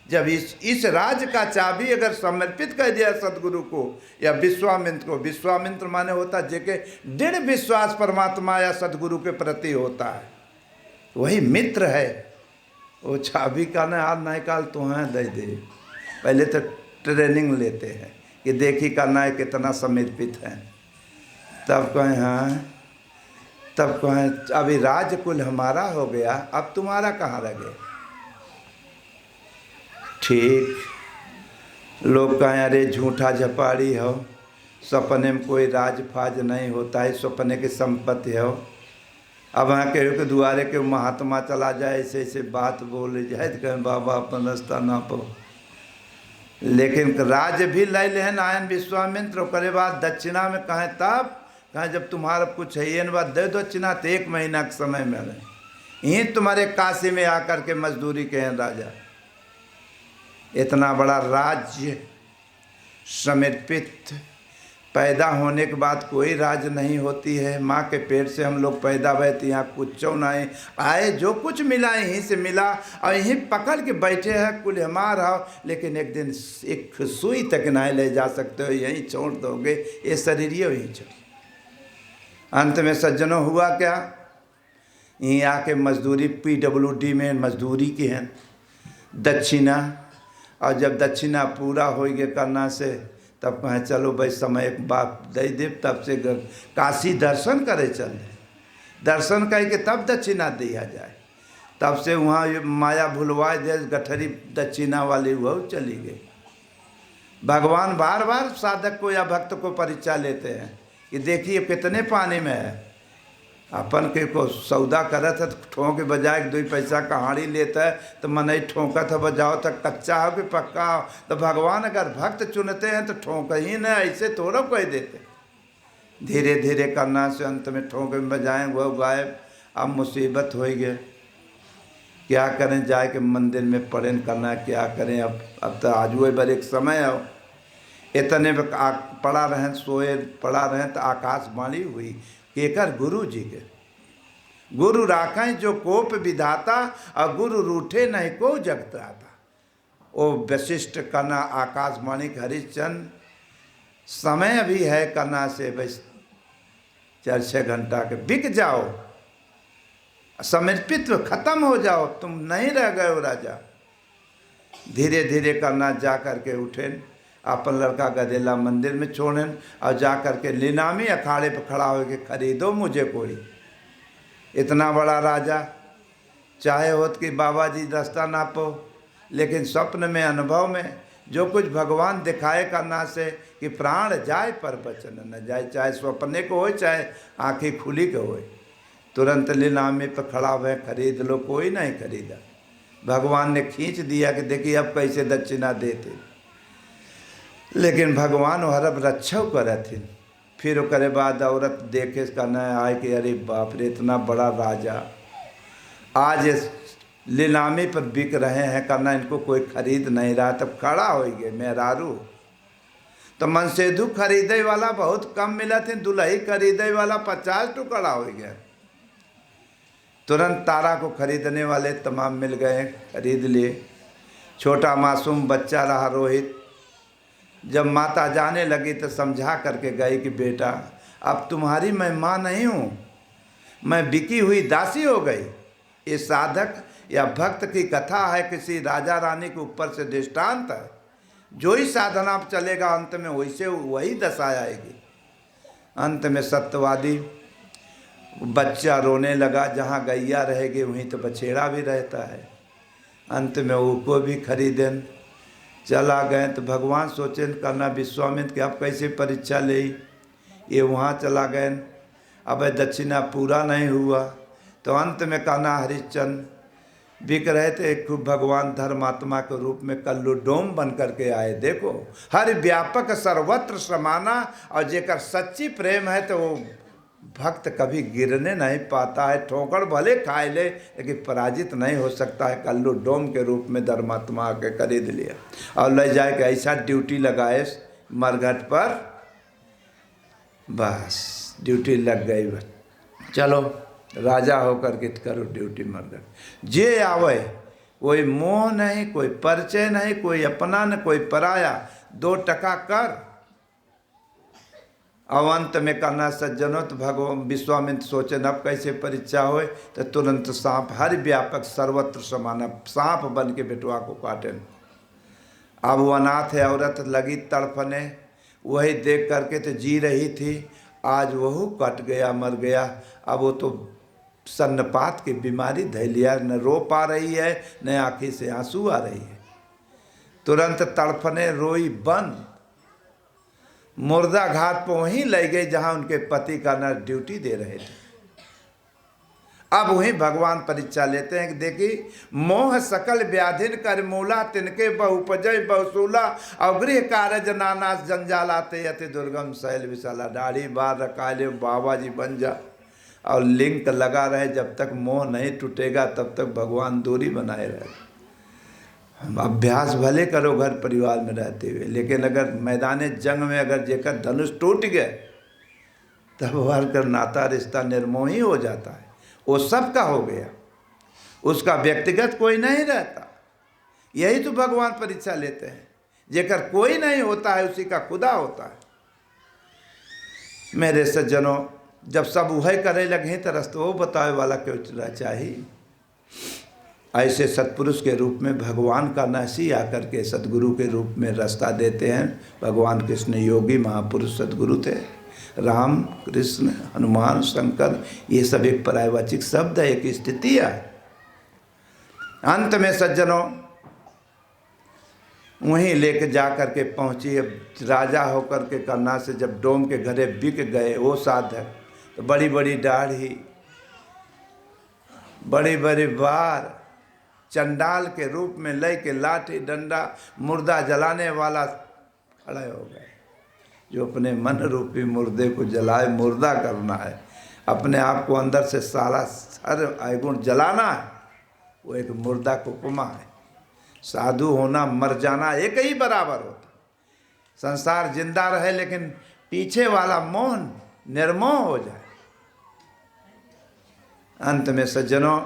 जब इस राज्य का चाबी अगर समर्पित कर दिया सदगुरु को या विश्वामित्र को, विश्वामित्र माने होता जेके दृढ़ विश्वास परमात्मा या सदगुरु के प्रति होता है, वही मित्र है। वो चाबी का ना हाथ निकाल तो हैं दे दे। पहले तो ट्रेनिंग लेते हैं कि देखी करना है कितना समर्पित है, तब कहें हाँ, तब कहें अभी राजकुल हमारा हो गया, अब तुम्हारा कहाँ रह गया। ठीक, लोग कहें अरे झूठा झपाड़ी हो, सपने में कोई राज फाज नहीं होता है, सपने की संपत्ति हो। अब यहाँ के दुआरे के महात्मा चला जाए ऐसे ऐसे बात बोले जाए तो कहें बाबा अपन रास्ता ना पो। लेकिन राज भी ले लेन आयन विश्वामित्र, करे बाद दक्षिणा में कहें तब कहें जब तुम्हारा कुछ है ये बात दे दक्षिणा तो 1 महीना के समय में रहे। यहीं तुम्हारे काशी में आकर के मजदूरी कहें राजा। इतना बड़ा राज्य समर्पित, पैदा होने के बाद कोई राज नहीं होती है। माँ के पेट से हम लोग पैदा हुए थे, यहाँ कुछ नहीं आए, जो कुछ मिला यहीं से मिला और यहीं पकड़ के बैठे हैं कुल हमारा। लेकिन एक दिन एक सुई तक नहीं ले जा सकते हो, यहीं छोड़ दोगे, ये शरीर यहीं छोड़। अंत में सज्जनों हुआ क्या, यहीं आके मजदूरी PWD में मजदूरी की है दक्षिणा, और जब दक्षिणा पूरा हो गया करना से तब कहें चलो भाई समय एक बात दे दे, तब से काशी दर्शन करे चल, दर्शन करके तब दक्षिणा दिया जाए। तब से वहाँ माया भुलवाए दे गठरी दक्षिणा वाली वह चली गई। भगवान बार बार साधक को या भक्त को परीक्षा लेते हैं कि देखिए कितने पानी में है। अपन के को सौदा करत है तो ठोंक के बजाय 2 पैसा कहाड़ी लेता है तो मन ही ठोंकत है बजाओ तक कच्चा हो कि पक्का हो। तो भगवान अगर भक्त चुनते हैं तो ठोंक ही न, ऐसे थोड़ा कह देते, धीरे धीरे करना से अंत में ठोंक में बजाएं वह गायब। अब मुसीबत हो गए, क्या करें, जाए के मंदिर में पढ़ें करना, क्या करें। अब तो आज वो बार एक समय हो, इतने पड़ा रहें सोए पड़ा रहें तो आकाशवाणी हुई केकर गुरु जी के, गुरु राखें जो कोप विधाता और गुरु रूठे नहीं को जगता था। ओ वशिष्ठ करना आकाशवाणी हरिश्चंद्र, समय अभी है करना से बस 4-6 घंटा के बिक जाओ, समर्पित खत्म हो जाओ, तुम नहीं रह गए हो राजा। धीरे धीरे करना जा करके उठें, अपन लड़का गदेला मंदिर में छोड़ें और जा करके लीनामी अखाड़े पर खड़ा हो के खरीदो मुझे कोई। इतना बड़ा राजा, चाहे होत कि बाबा जी रास्ता नापो, लेकिन स्वप्न में अनुभव में जो कुछ भगवान दिखाए करना से कि प्राण जाए पर वचन न जाए, चाहे स्वप्ने को हो चाहे आँखें खुली को हो, तुरंत लीनामी पर खड़ा हुए खरीद लो, कोई नहीं खरीदा। भगवान ने खींच दिया कि देखिए अब कैसे दक्षिणा देते, लेकिन भगवान हरब रक्षा करे थे। फिर करे बाद औरत देखे करना आए कि अरे बाप रे इतना बड़ा राजा आज लीलामी पर बिक रहे हैं करना, इनको कोई खरीद नहीं रहा। तब खड़ा हो गए मेहरारू, तो मनसेधु खरीदे वाला बहुत कम मिला थे, दुल्ही खरीदे वाला 50 टुकड़ा हो गया। तुरंत तारा को खरीदने वाले तमाम मिल गए, खरीद लिए। छोटा मासूम बच्चा रहा रोहित, जब माता जाने लगी तो समझा करके गई कि बेटा अब तुम्हारी मैं माँ नहीं हूँ, मैं बिकी हुई दासी हो गई। ये साधक या भक्त की कथा है, किसी राजा रानी के ऊपर से दृष्टांत है। जो ही साधना चलेगा अंत में वैसे वही दशा आएगी। अंत में सत्यवादी बच्चा रोने लगा, जहाँ गैया रहेगी वहीं तो बछेड़ा भी रहता है। अंत में उसको भी खरीदें चला गए। तो भगवान सोचे करना विश्वामित्र कि अब कैसे परीक्षा ले, ये वहाँ चला गए। अब दक्षिणा पूरा नहीं हुआ तो अंत में कहना हरिश्चंद्र बिक रहे थे, खूब भगवान धर्मात्मा के रूप में कल्लुडोम बन करके आए। देखो हर व्यापक सर्वत्र समाना, और जेकर सच्ची प्रेम है तो वो भक्त कभी गिरने नहीं पाता है, ठोकर भले खाए ले लेकिन पराजित नहीं हो सकता है। कल्लू डोम के रूप में धर्मात्मा के खरीद लिया और ले जाए के ऐसा ड्यूटी लगाए मरघट पर, बस ड्यूटी लग गई। बस चलो राजा होकर के करो ड्यूटी मरघट। जे आवे कोई मोह नहीं, कोई परिचय नहीं, कोई अपना न कोई पराया, 2 टका कर। अवंत में करना सज्जनों तो भगवान विश्वामित्र सोचे अब कैसे परीक्षा होए, तो तुरंत सांप हर व्यापक सर्वत्र समाना सांप बन के बेटुआ को काटे। अब वो अनाथ है औरत लगी तड़फने, वही देख करके तो जी रही थी, आज वह कट गया मर गया। अब वो तो सन्नपात की बीमारी धैलिया, न रो पा रही है न आँखी से आंसू आ रही है। तुरंत तड़फने रोई बंद, मुर्दा घाट पर वहीं ले गए जहां उनके पति का नर ड्यूटी दे रहे थे। अब वहीं भगवान परीक्षा लेते हैं कि देखी मोह सकल व्याधिन कर मूला, तिनके बहुपजय बहुसूला, और गृह कारज नाना जंजालाते अति दुर्गम शैल विशाला। दाढ़ी बार रकाले बाबा जी बन जा और लिंक लगा रहे, जब तक मोह नहीं टूटेगा तब तक भगवान दूरी बनाए रहे। अभ्यास भले करो घर परिवार में रहते हुए, लेकिन अगर मैदान जंग में अगर जेकर धनुष टूट गए तब हर कर नाता रिश्ता निर्मोही हो जाता है। वो सबका हो गया, उसका व्यक्तिगत कोई नहीं रहता। यही तो भगवान परीक्षा लेते हैं, जेकर कोई नहीं होता है उसी का खुदा होता है। मेरे सज्जनों, जब सब वह करे लगे तो रास्ता वो बताए वाला क्यों चला चाहिए। ऐसे सत्पुरुष के रूप में भगवान का नसी आकर के सतगुरु के रूप में रास्ता देते हैं। भगवान कृष्ण योगी महापुरुष सतगुरु थे। राम कृष्ण हनुमान शंकर ये सब एक पर्यायवाचिक शब्द है, एक स्थिति है। अंत में सज्जनों वहीं लेके जा कर के पहुँची। अब राजा होकर के करना से जब डोम के घरे बिक गए वो साधक, तो बड़ी बड़ी दाढ़ी, बड़ी बड़ी बार, चंडाल के रूप में ले के लाठी डंडा मुर्दा जलाने वाला खड़े हो गए। जो अपने मन रूपी मुर्दे को जलाए, मुर्दा करना है, अपने आप को अंदर से सारा हर अवगुण जलाना है, वो एक मुर्दा को उपमा है। साधु होना मर जाना एक ही बराबर होता। संसार जिंदा रहे लेकिन पीछे वाला मोह निर्मोह हो जाए। अंत में सज्जनों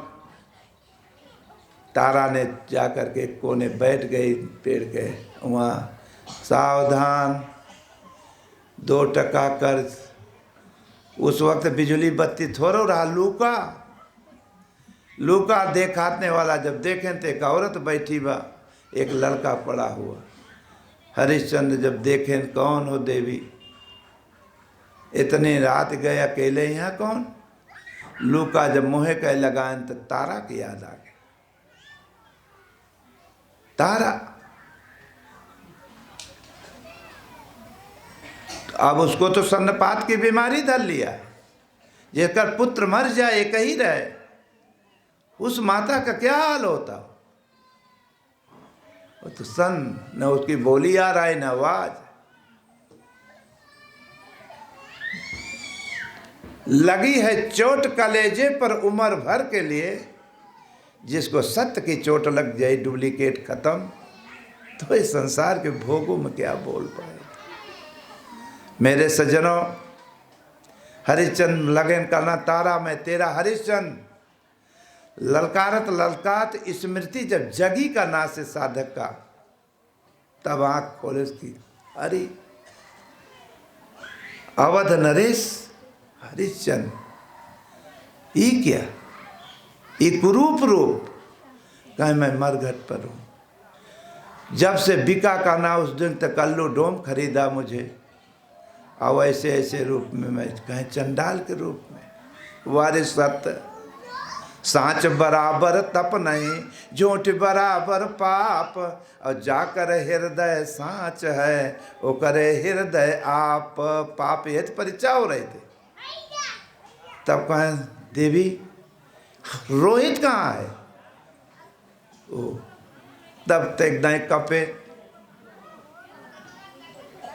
तारा ने जा कर के कोने बैठ गई पेड़ के वहाँ, सावधान 2 टका कर्ज। उस वक्त बिजली बत्ती थोड़ा रहा। लूका देखाने वाला जब देखें तो एक औरत बैठी बा, एक लड़का पड़ा हुआ। हरिश्चंद्र जब देखें कौन हो देवी, इतनी रात गए अकेले यहाँ कौन। लूका जब मुँह कह लगाएं तो तारा की याद आ गई। तारा अब उसको तो सन्नपात की बीमारी धर लिया। जेकर पुत्र मर जाए एक ही रहे, उस माता का क्या हाल होता। वो तो सन न उसकी बोली आ रहा है न आवाज। लगी है चोट कलेजे पर उम्र भर के लिए। जिसको सत्य की चोट लग जाए डुप्लीकेट खत्म, तो इस संसार के भोगों में क्या बोल पाए। मेरे सज्जनों हरिश्चंद्र लगन करना, तारा मैं तेरा हरिश्चंद्र। ललकारत ललकात स्मृति जब जगी का ना से साधक का, तब आंख खोले उसकी, अरे अवध नरेश हरिश्चंद्र ये क्या, ये कुरूप रूप। कहीं मैं मरघट पर हूँ। जब से बिका का ना उस दिन तक कल्लू डोम खरीदा मुझे, और ऐसे ऐसे रूप में मैं कहीं चंडाल के रूप में। वारिस सत्य सांच बराबर तप नहीं, झूठ बराबर पाप। और जाकर हृदय सांच है, वो करे हृदय आप। पाप ये तो परीक्षा हो रहे थे। तब कहें देवी रोहित कहाँ है। ओ तब तक दाएं कपे,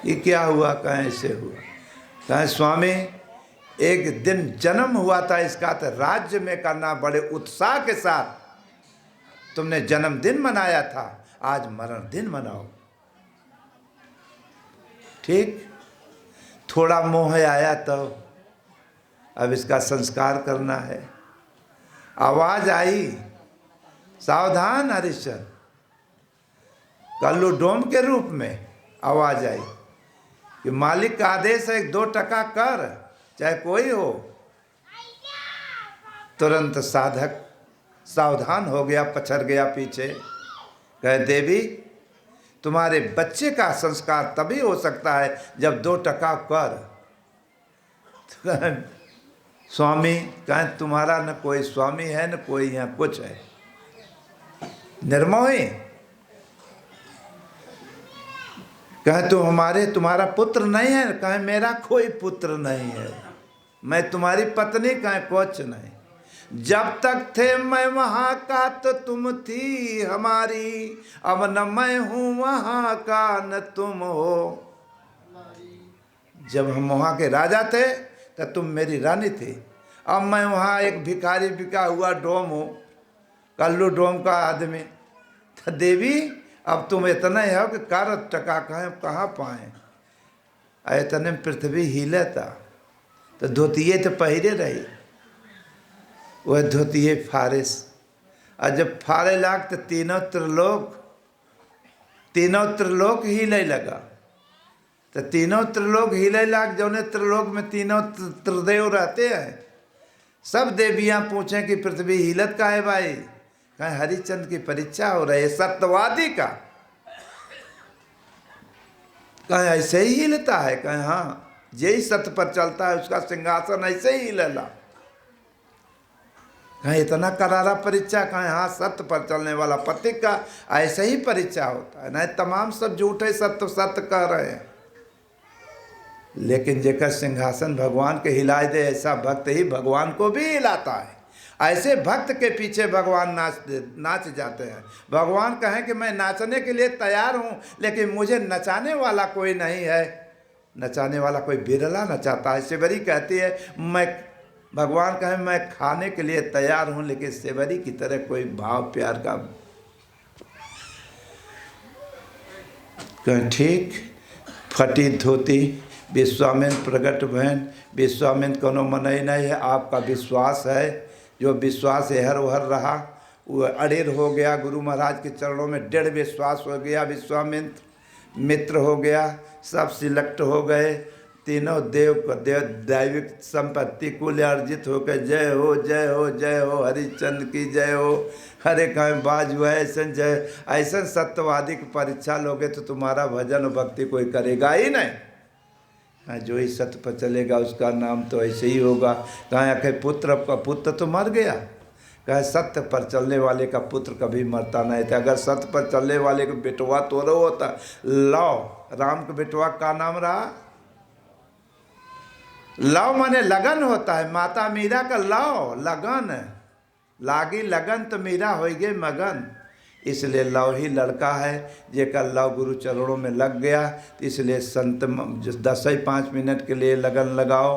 ये क्या हुआ, कहें ऐसे हुआ। कहें स्वामी एक दिन जन्म हुआ था इसका, तो राज्य में करना बड़े उत्साह के साथ तुमने जन्मदिन मनाया था, आज मरण दिन मनाओ। ठीक, थोड़ा मोह आया तो अब इसका संस्कार करना है। आवाज आई, सावधान हरिश्चंद्र। कल्लू डोम के रूप में आवाज आई कि मालिक का आदेश है 2 टका कर, चाहे कोई हो। तुरंत साधक सावधान हो गया, पछड़ गया पीछे। कहे देवी तुम्हारे बच्चे का संस्कार तभी हो सकता है जब 2 टका कर। तो स्वामी कहें तुम्हारा न कोई स्वामी है न कोई यहाँ कुछ है, निर्मोही। कहें तुम्हारा पुत्र नहीं है। कहें मेरा कोई पुत्र नहीं है, मैं तुम्हारी पत्नी। कहें कुछ नहीं। जब तक थे मैं वहाँ का तो तुम थी हमारी, अब न मैं हूँ वहाँ का न तुम हो। जब हम वहाँ के राजा थे तो तुम मेरी रानी थी, अब मैं वहाँ एक भिखारी बिका हुआ डोम हूँ, कल्लू डोम का आदमी। तो देवी अब तुम इतना ही हो कि कर टका कहाँ पाए। इतने में पृथ्वी हिले था, तो धोतिये तो पहिरे रही। वह धोतिये फारिस, और जब फारे लाग तो तीनों त्रिलोक हिले लगा। तो तीनों त्रिलोक हिले लाग, जौने त्रिलोक में तीनों त्रिदेव रहते हैं। सब देवियां पूछें कि पृथ्वी हिलत का है भाई? कहें हरिश्चंद्र की परीक्षा हो रही है, सत्यवादी का। कहें ऐसे ही हिलता है? कहें हाँ, यही सत्य पर चलता है उसका सिंहासन ऐसे ही हिलेला। कहें इतना करारा परीक्षा? कहें हाँ, सत्य पर चलने वाला पति का ऐसे ही परीक्षा होता है। नहीं तमाम सब झूठे सत्य सत्य कह रहे हैं। लेकिन जेकर सिंहासन भगवान के हिलाए दे, ऐसा भक्त ही भगवान को भी हिलाता है। ऐसे भक्त के पीछे भगवान नाच जाते हैं। भगवान कहें कि मैं नाचने के लिए तैयार हूँ, लेकिन मुझे नचाने वाला कोई नहीं है। नचाने वाला कोई बिरला नचाता है। सेवरी कहती है भगवान कहें मैं खाने के लिए तैयार हूँ, लेकिन सेवरी की तरह कोई भाव प्यार का। कहें ठीक, फटी धोती विश्वामित्र प्रगट बहन। विश्वामित्र कोनो मनई नहीं है, आपका विश्वास है। जो विश्वास एहर ओहर रहा वो अड़ेर हो गया। गुरु महाराज के चरणों में दृढ़ विश्वास हो गया। विश्वामित्र मित्र हो गया, सब सिलेक्ट हो गए। तीनों देव दैविक संपत्ति कुल अर्जित होकर जय हो जय हो जय हो, हरिश्चंद्र की जय हो। हरे कहें बाज हुआ ऐसा जय। ऐसा सत्यवादी की परीक्षा लोगे तो तुम्हारा भजन और भक्ति कोई करेगा ही नहीं। हाँ, जो ही सत्य पर चलेगा उसका नाम तो ऐसे ही होगा। कहाँ आखिर पुत्र का पुत्र तो मर गया। कहे सत्य पर चलने वाले का पुत्र कभी मरता नहीं था। अगर सत्य पर चलने वाले का बेटवा तो होता। लव, राम का बेटवा का नाम रहा? लव माने लगन होता है। माता मीरा का लव लगन, लागी लगन तो मीरा हो गई मगन। इसलिए लव ही लड़का है जेकर लव गुरु चरणों में लग गया। तो इसलिए संत 10-5 मिनट के लिए लगन लगाओ,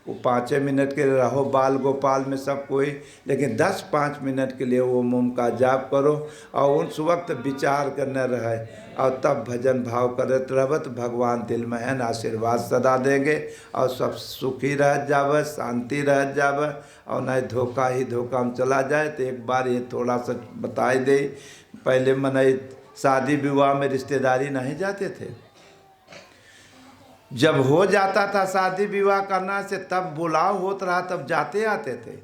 वो 5 मिनट के लिए रहो बाल गोपाल में सब कोई, लेकिन 10-5 मिनट के लिए वो मुम का जाप करो और उस वक्त विचार करना रहे और तब भजन भाव करते रहो तो भगवान दिल में है आशीर्वाद सदा देंगे और सब सुखी रह जावे, शांति रह जावे और नहीं धोखा ही धोखा में चला जाए। तो एक बार ये थोड़ा सा बताई दे। पहले मने शादी विवाह में रिश्तेदारी नहीं जाते थे। जब हो जाता था शादी विवाह करना से तब बुलाव होता रहा, तब जाते आते थे।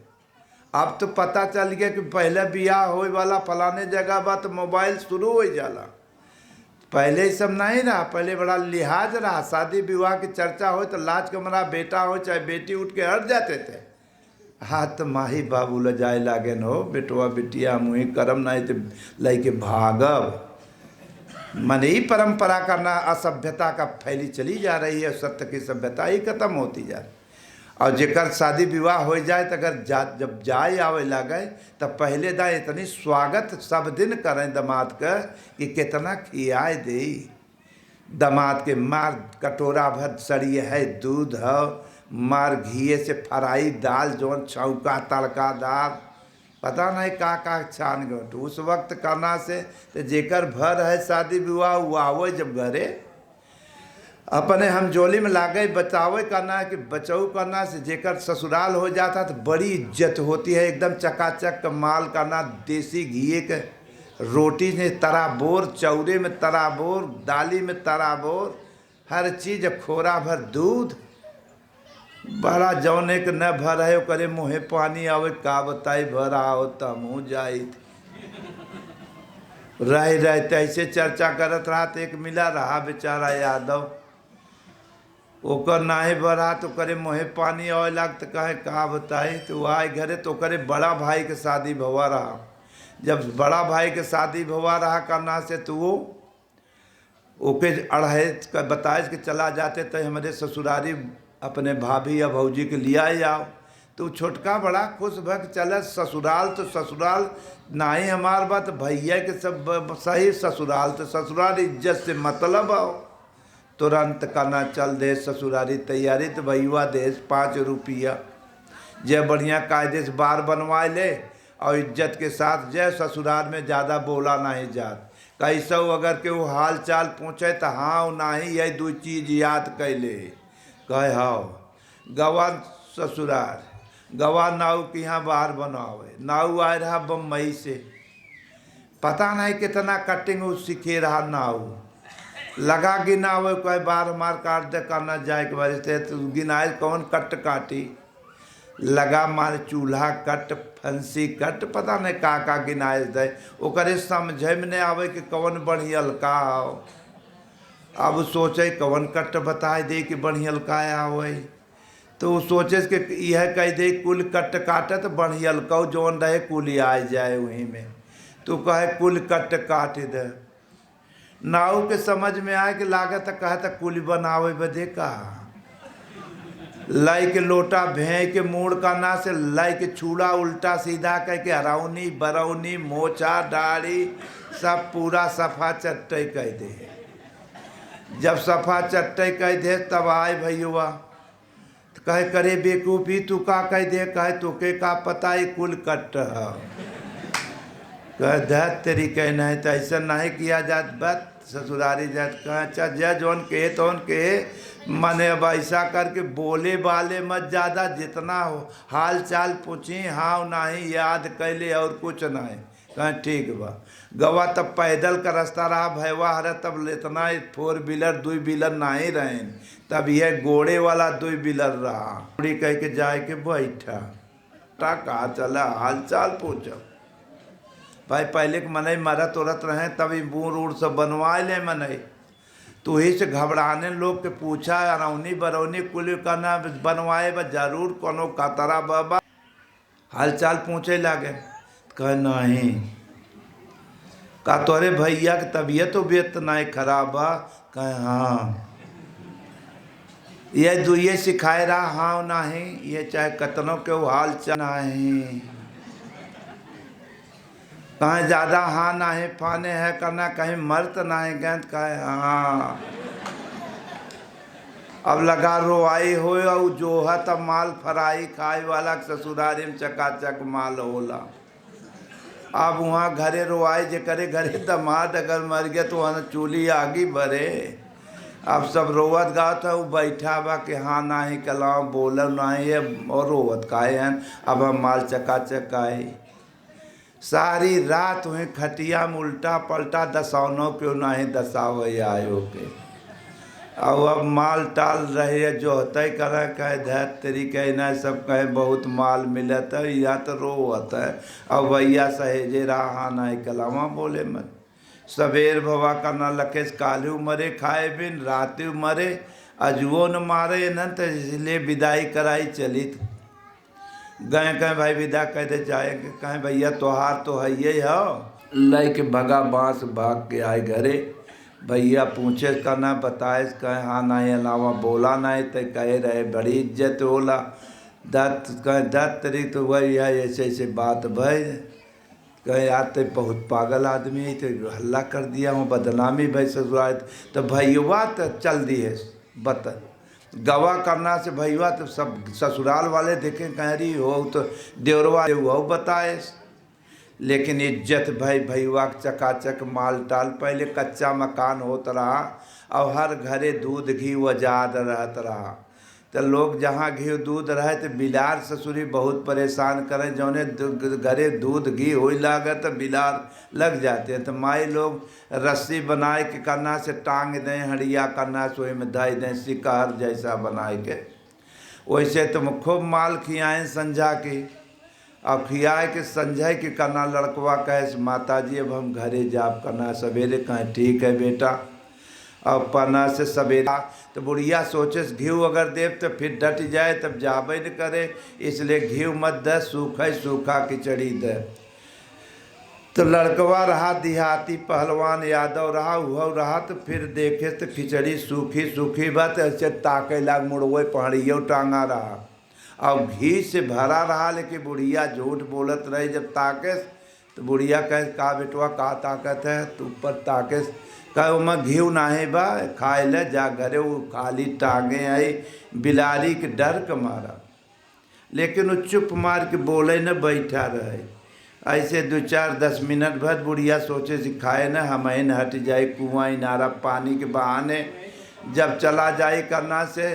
अब तो पता चल गया कि पहले बियाह होए वाला फलाने जगह बा तो मोबाइल शुरू हो जाला। पहले ही सब नहीं रहा, पहले बड़ा लिहाज रहा। शादी विवाह की चर्चा हो तो लाज कमरा बेटा हो चाहे बेटी उठ के हट जाते थे। हाँ तो माही बाबू ल जाए लागे न हो, बेटवा बेटिया मुँह करम नहीं तो लैके भागब। मन ही परंपरा करना असभ्यता का फैली चली जा रही है। सत्य की सभ्यता ही खत्म होती जा रही। और जेकर शादी विवाह हो जाए तो अगर जब जाए आवे लगे तब पहले दा इतनी स्वागत सब दिन करें दामाद का कि कितना खियाए दे। दामाद के मार कटोरा भर सड़िए है दूध है, मार घिए से फ्राई दाल जोन चौका तड़का दाल पता नहीं का छान गट उस वक्त करना से तो जेकर भर है शादी विवाह वो आवे जब घरे अपने हम जोली में लागे बचावे करना है कि बचाऊ करना से जेकर ससुराल हो जाता तो बड़ी इज्जत होती है। एकदम चकाचक कमाल करना, देसी घी के रोटी में तराबोर, चौरे में तराबोर, दाली में तराबोर, हर चीज़ खोरा भर दूध। बड़ा जौने के न भर है करे मुँहे पानी आवे का बताई भर आओ तमू जाई रहते ऐसे चर्चा करत रहा। तो एक मिला रहा बेचारा यादव, ओकर नाहे भरा तो करे मुँहे पानी आवे लग तो कहे का बताई। तो आए घरे तो करे बड़ा भाई के शादी भवा रहा। जब बड़ा भाई के शादी भवा रहा करना से तो वो ओके अढ़ाई का बताए कि चला जाते तो हमारे ससुरारी अपने भाभी या भौजी के लिया आओ। तो छोटका बड़ा खुश भक चल ससुराल तो ससुराल ना ही हमार बात भैया के सब सही ससुराल तो ससुराल इज्जत से मतलब आओ। तुरंत करना चल दे ससुरारी तैयारी तो भैया दे 5 रुपया जय बढ़िया कायदे से बार बनवा ले और इज्जत के साथ जय ससुराल में ज़्यादा बोला नहीं जात। कैसा अगर के वो हाल चाल पूछे तो हाँ ना ही यही 2 चीज़ याद कैले कहे हाँ गवा ससुराल गवा नाऊ के यहाँ बाहर बनावे। नाऊ आए रहा बम्बई से, पता नहीं कितना कटिंग वो सीखे रहा नाऊ। लगा गिनावे कोई बार मार काट दे करना जाए के बारे से तो गिनाए कौन कट काटी, लगा मार चूल्हा कट फंसी कट पता नहीं का गिनाए दे ओकरे समझे में नहीं आवे कि कौन बढ़ियल का हो। अब सोचे कौन कट बताए दे कि बढ़ियल का आवे तो वो सोचे कि यह कह दे कुल कट काटत बढ़ियल कौ जौन रहे कुल आ जाए वहीं में, तो कहे कुल कट काट दे। नाव के समझ में आए कि लागत कहे तो कुल बनावे बदे का लाई के लोटा भे के मूड़ का ना से लाई के छूड़ा उल्टा सीधा कह के हरौनी बरौनी मोचा दाढ़ी सब पूरा सफा चट्टे कह दे। जब सफा चट्टे कह दे तब आए भैया तो कहे करे बेकूफी तू का कह दे, कहे तुके का पता ही कुल कट है। कह धत तेरी कहना है तो ऐसा नहीं किया जात बत ससुरारी जात कह अच्छा जय जौन के तौन के मने अब ऐसा करके बोले वाले मत ज़्यादा जितना हो हाल चाल पूछी हाँ नहीं याद कैले और कुछ नहीं कहें ठीक बा। गवा तब पैदल का रास्ता रहा भैवा हरा तब इतना 4 व्हीलर 2 व्हीलर नहीं रहे, तब यह घोड़े वाला 2 व्हीलर रहा। बुढ़ी कह के जाए के बैठा टा कहा चला हाल चाल पूछो भाई पहले के मनई मरत उरत रहे तभी बूढ़ उड़ सब बनवा ले मनई तो ही से घबराने लोग के पूछा अरौनी बरौनी कुल करना बनवाए बा जरूर कोनो कतरा बाबा हाल चाल पूछे लागे कह नहीं का तोरे भैया की तबीयत उबियत नहीं खराब बा कहे हाँ ये दुए सिखाए रहा हाँ नहीं ये चाहे कतनों के हाल चाल नहीं कहीं ज़्यादा हाँ नहीं फाने है करना कहीं मर्द नहीं गेंद कहे हाँ। अब लगा रोआई हो जो है तब माल फराई खाए वाला ससुरारी में चकाचक माल होला। अब वहाँ घरे रोआई जे करे घरे दमाद अगर मर गया तो वहाँ चूल्ही आगी भरे। अब सब रोवत गात है वो बैठा बा कि हाँ नहीं कलाओ बोल नहीं है और रोवत काहे हैं। अब हम माल चकाचक आए सारी रात हुई खटिया में उल्टा पलटा दसौनों क्यों नहीं दसावे आयो के। अब माल टाल रहे जो होता ही करे कहे धैत तेरी कहे ना सब कहे बहुत माल मिलत है या तो रोवत है। अब भैया सहेजे रहा नहीं कलावा बोले मत सवेर भवा करना लकेश कालू मरे खाए बिन रातु मरे अजुओ न मारे न तो इसलिए विदाई कराई चली गए कहें भाई विदा कहते जाएंगे कहें भैया त्योहार तो है ये हो लय के भगा बांस भाग के आए घरे। भैया पूछे करना बताए कहे हाँ नहीं अलावा बोला नहीं तो कहे रहे बड़ी इज्जत होला दत्त कहे दत्त तरी तो वही है ऐसे ऐसे बात भाई कहे यार तो बहुत पागल आदमी है तो हल्ला कर दिया हूँ बदनामी भाई ससुराल तो भैया तो चल दी है बता गवा करना से भैया तो सब ससुराल वाले देखें कह रही हो तो देवरवा हो बताए। लेकिन इज्जत भाई भैया चकाचक माल टाल पहले कच्चा मकान होता रहा और हर घरे दूध घी वजाद रहता रहा तो लोग जहाँ घी दूध रहे तो बिलार ससुरी बहुत परेशान करें जौने घरे दूध घी हो लागे तो बिलार लग जाते हैं तो माई लोग रस्सी बनाए के करना से टांग दें हड़िया करना से वही में धई दें शिकार जैसा बनाए के वैसे तो खूब माल खियाएँ संझा की अब खियाए के संझे के करना लड़कवा कहे माता जी अब हम घरे जाप करना सवेरे कहें ठीक है बेटा अब पना से सवेरा तो बुढ़िया सोचे घी अगर देव तो फिर डट जाए तब जाबे न करे इसलिए घी मत दे सूखा खिचड़ी दे। तो लड़कवा रहा देहाती पहलवान यादव रहा वह रहा तो फिर देखे तो खिचड़ी सूखी बात ऐसे ताके लाग मुड़वे पहाड़ियों टांगा रहा और घी से भरा रहा लेकिन बुढ़िया झूठ बोलत रही। जब ताके तो बुढ़िया कहे का बेटवा का ताकत है तू ऊपर ताके कहे मैं घी नाही बा खाए ले जा घरे वो खाली टांगे आई बिलारी के डर के मारा लेकिन वो चुप मार के बोले न बैठा रहे। ऐसे 2-4-10 मिनट भर बुढ़िया सोचे सिखाए न हम न हट जाए कुआं इनारा पानी के बहाने जब चला जाए करना से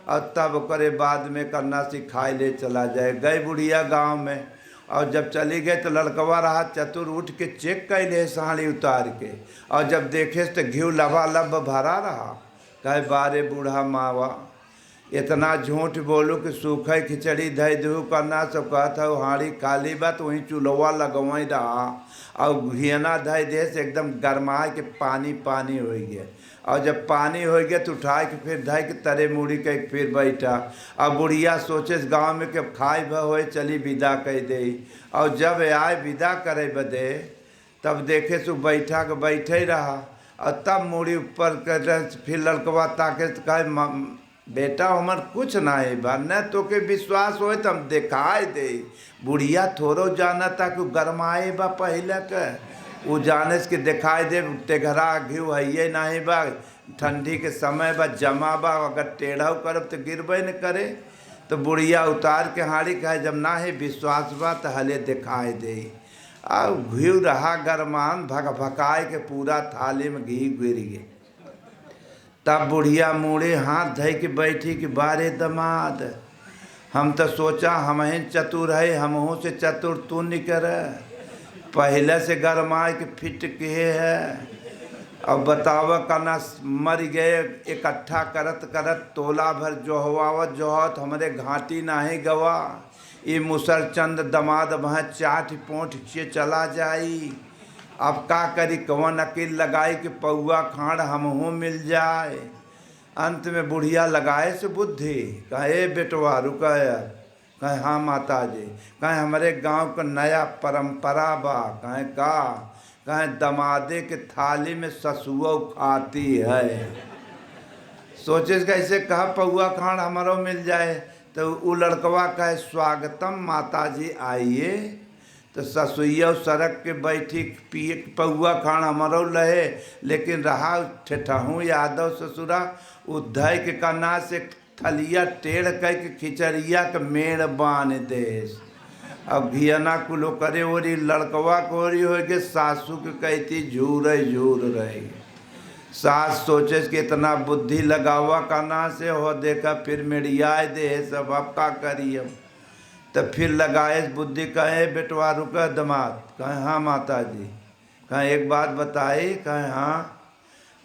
और तब करे बाद में करना सिखाए ले चला जाए। गए बुढ़िया गांव में और जब चली गए तो लड़कवा रहा चतुर, उठ के चेक कैले साड़ी उतार के, और जब देखे तो घी लबालब भरा रहा। कहे बारे बूढ़ा मावा, इतना झूठ बोलू कि सूखे खिचड़ी धई दू करना सब कहता हो हाड़ी खाली बा, तो वहीं चूल्हा लगवाई रहा और घियना धई दे से एकदम गरमा के पानी पानी हो गया। और जब पानी हो गया तो उठा के फिर धई के तरे मुड़ी के फिर बैठा। अब बुढ़िया सोचे गांव में कि खाई भ होए चली विदा कह दे। और जब आए विदा करे बदे तब देखे सो बैठा के बैठे ही रहा। और तब मुड़ी ऊपर कर फिर लड़कवा ताके तो कहे बेटा हमर कुछ ना है बा, न तो के विश्वास होए तो हम दिखाई दे। बुढ़िया थोड़ो जाना था कि गरमाए बा पहले के, वो जाने के दिखाई दे टेघरा घी है नहीं बा, ठंडी के समय बा जमा बा, अगर टेढ़ा करब तो गिरबे न करे। तो बुढ़िया उतार के हाड़ी कहे जब ना है विश्वास बा तो हले दिखाई दे। और घी रहा गरमान भक भकाए के पूरा थाली में घी गिर गए। तब बुढ़िया मुड़े हाथ धई के बैठी कि बारे दमाद, हम तो सोचा हम ही चतुर है, हमहू से चतुर तू निकर, पहले से गरमाए के फिट किए है। अब बताव करना मर गए इकट्ठा करत करत तोला भर जोहवावत जोहत हमरे घाटी नाही गवा। ये मुसर चंद दमाद वहाँ चाट पोंठ से चला जाई। अब का करी कौन अकील लगाई कि पौआ खाड़ हमहू मिल जाए। अंत में बुढ़िया लगाए से बुद्धि, कहे बेटवा रुका यार, कहे हाँ माता जी, कहे हमारे गांव का नया परंपरा बा, कहे का, कहे दमादे के थाली में ससुआ खाती है। सोचे कैसे कहा पौआ खाड़ हमारो मिल जाए। तो वो लड़कवा कहे स्वागतम माता जी आइए। तो ससुइया सड़क के बैठी पिए पौआ खान हमारो लहे, लेकिन रहा ठेठहूँ यादव ससुरा उधय के कन्ना से थलिया टेढ़ कह के खिचड़िया के मेड़ बान देश। अब घियना कुलो करे ओरी लड़कवा को ओरी हो गए, सासू के कहती झूर झूर रही। सास सोचे कि इतना बुद्धि लगावा कन्ना से हो देखा फिर मेड़िया दे सब, अब का करिए। तब फिर लगाए बुद्धि, कहे बेटवा रुका दमाद, कहे हाँ माता जी, कहे एक बात बताई, कहे हाँ,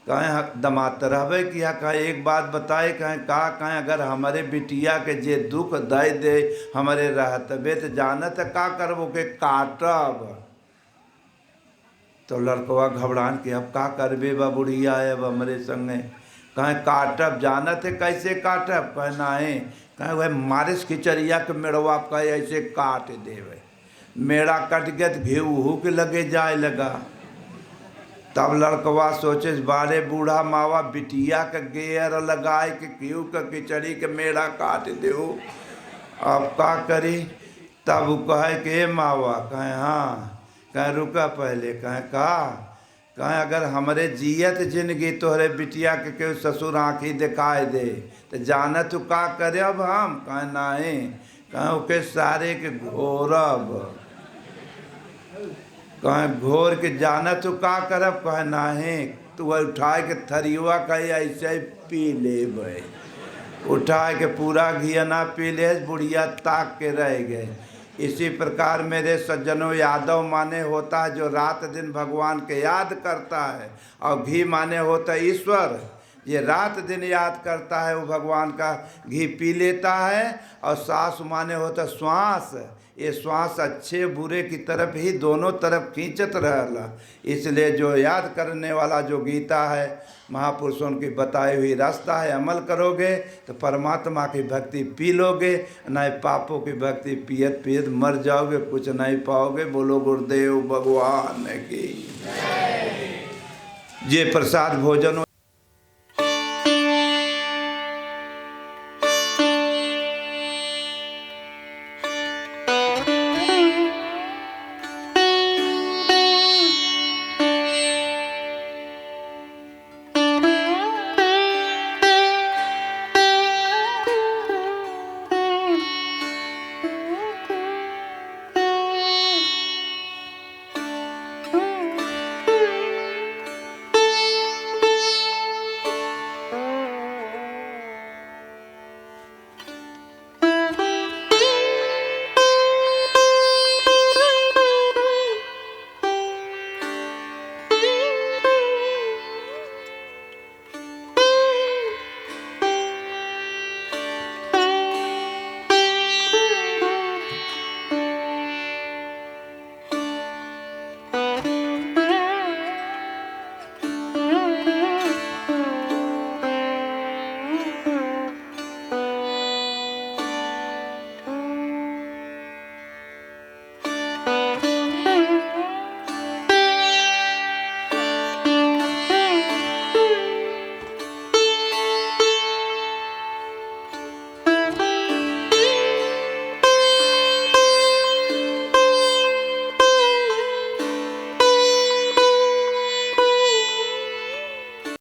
कहे दमाद रहबे किया, कहे एक बात बताए, कहे का, कहे अगर हमारे बिटिया के जे दुख दे दे हमारे रहतबे तो जानत का करबो के काटब। तो लड़कवा घबरान के अब का करबे बा बुढ़िया अब हमारे संगे, कहे काटब जानत है कैसे काटब, कहे नहीं, कहे वह मारिस खिचड़िया के मेड़वा कहे ऐसे काट देवे। मेड़ा कट गया तो घी उहू के लगे जाए लगा। तब लड़कवा सोचे बारे बूढ़ा मावा बिटिया के गेर लगाए के घी के खिचड़ी के मेड़ा काट दे, अब का करी। तब वो कहे कि मावा, कहे हाँ, कहे रुका पहले, कहे का, कहे अगर हमारे जियत जिंदगी तोहरे बिटिया के केहू ससुर आँखी दिखाए दे तो जाना तू का करे अब हम, कहे नहीं, कहे ओके सारे के घोरब, कहे घोर के जाना तू का करब, कहे नहीं, तू उठाए के थरियुआ कहे ऐसे ही पी ले भाई, उठाए के पूरा घियना पी ले। बुढ़िया ताक के रह गए। इसी प्रकार मेरे सज्जनों यादव माने होता है जो रात दिन भगवान के याद करता है, और घी माने होता है ईश्वर, ये रात दिन याद करता है वो भगवान का घी पी लेता है। और सास माने होता है श्वास, ये श्वास अच्छे बुरे की तरफ ही दोनों तरफ खींचत रहला। इसलिए जो याद करने वाला जो गीता है महापुरुषों की बताई हुई रास्ता है, अमल करोगे तो परमात्मा की भक्ति पी लोगे, नहीं पापों की भक्ति पियत पियत मर जाओगे, कुछ नहीं पाओगे। बोलो गुरुदेव भगवान की। ये प्रसाद भोजन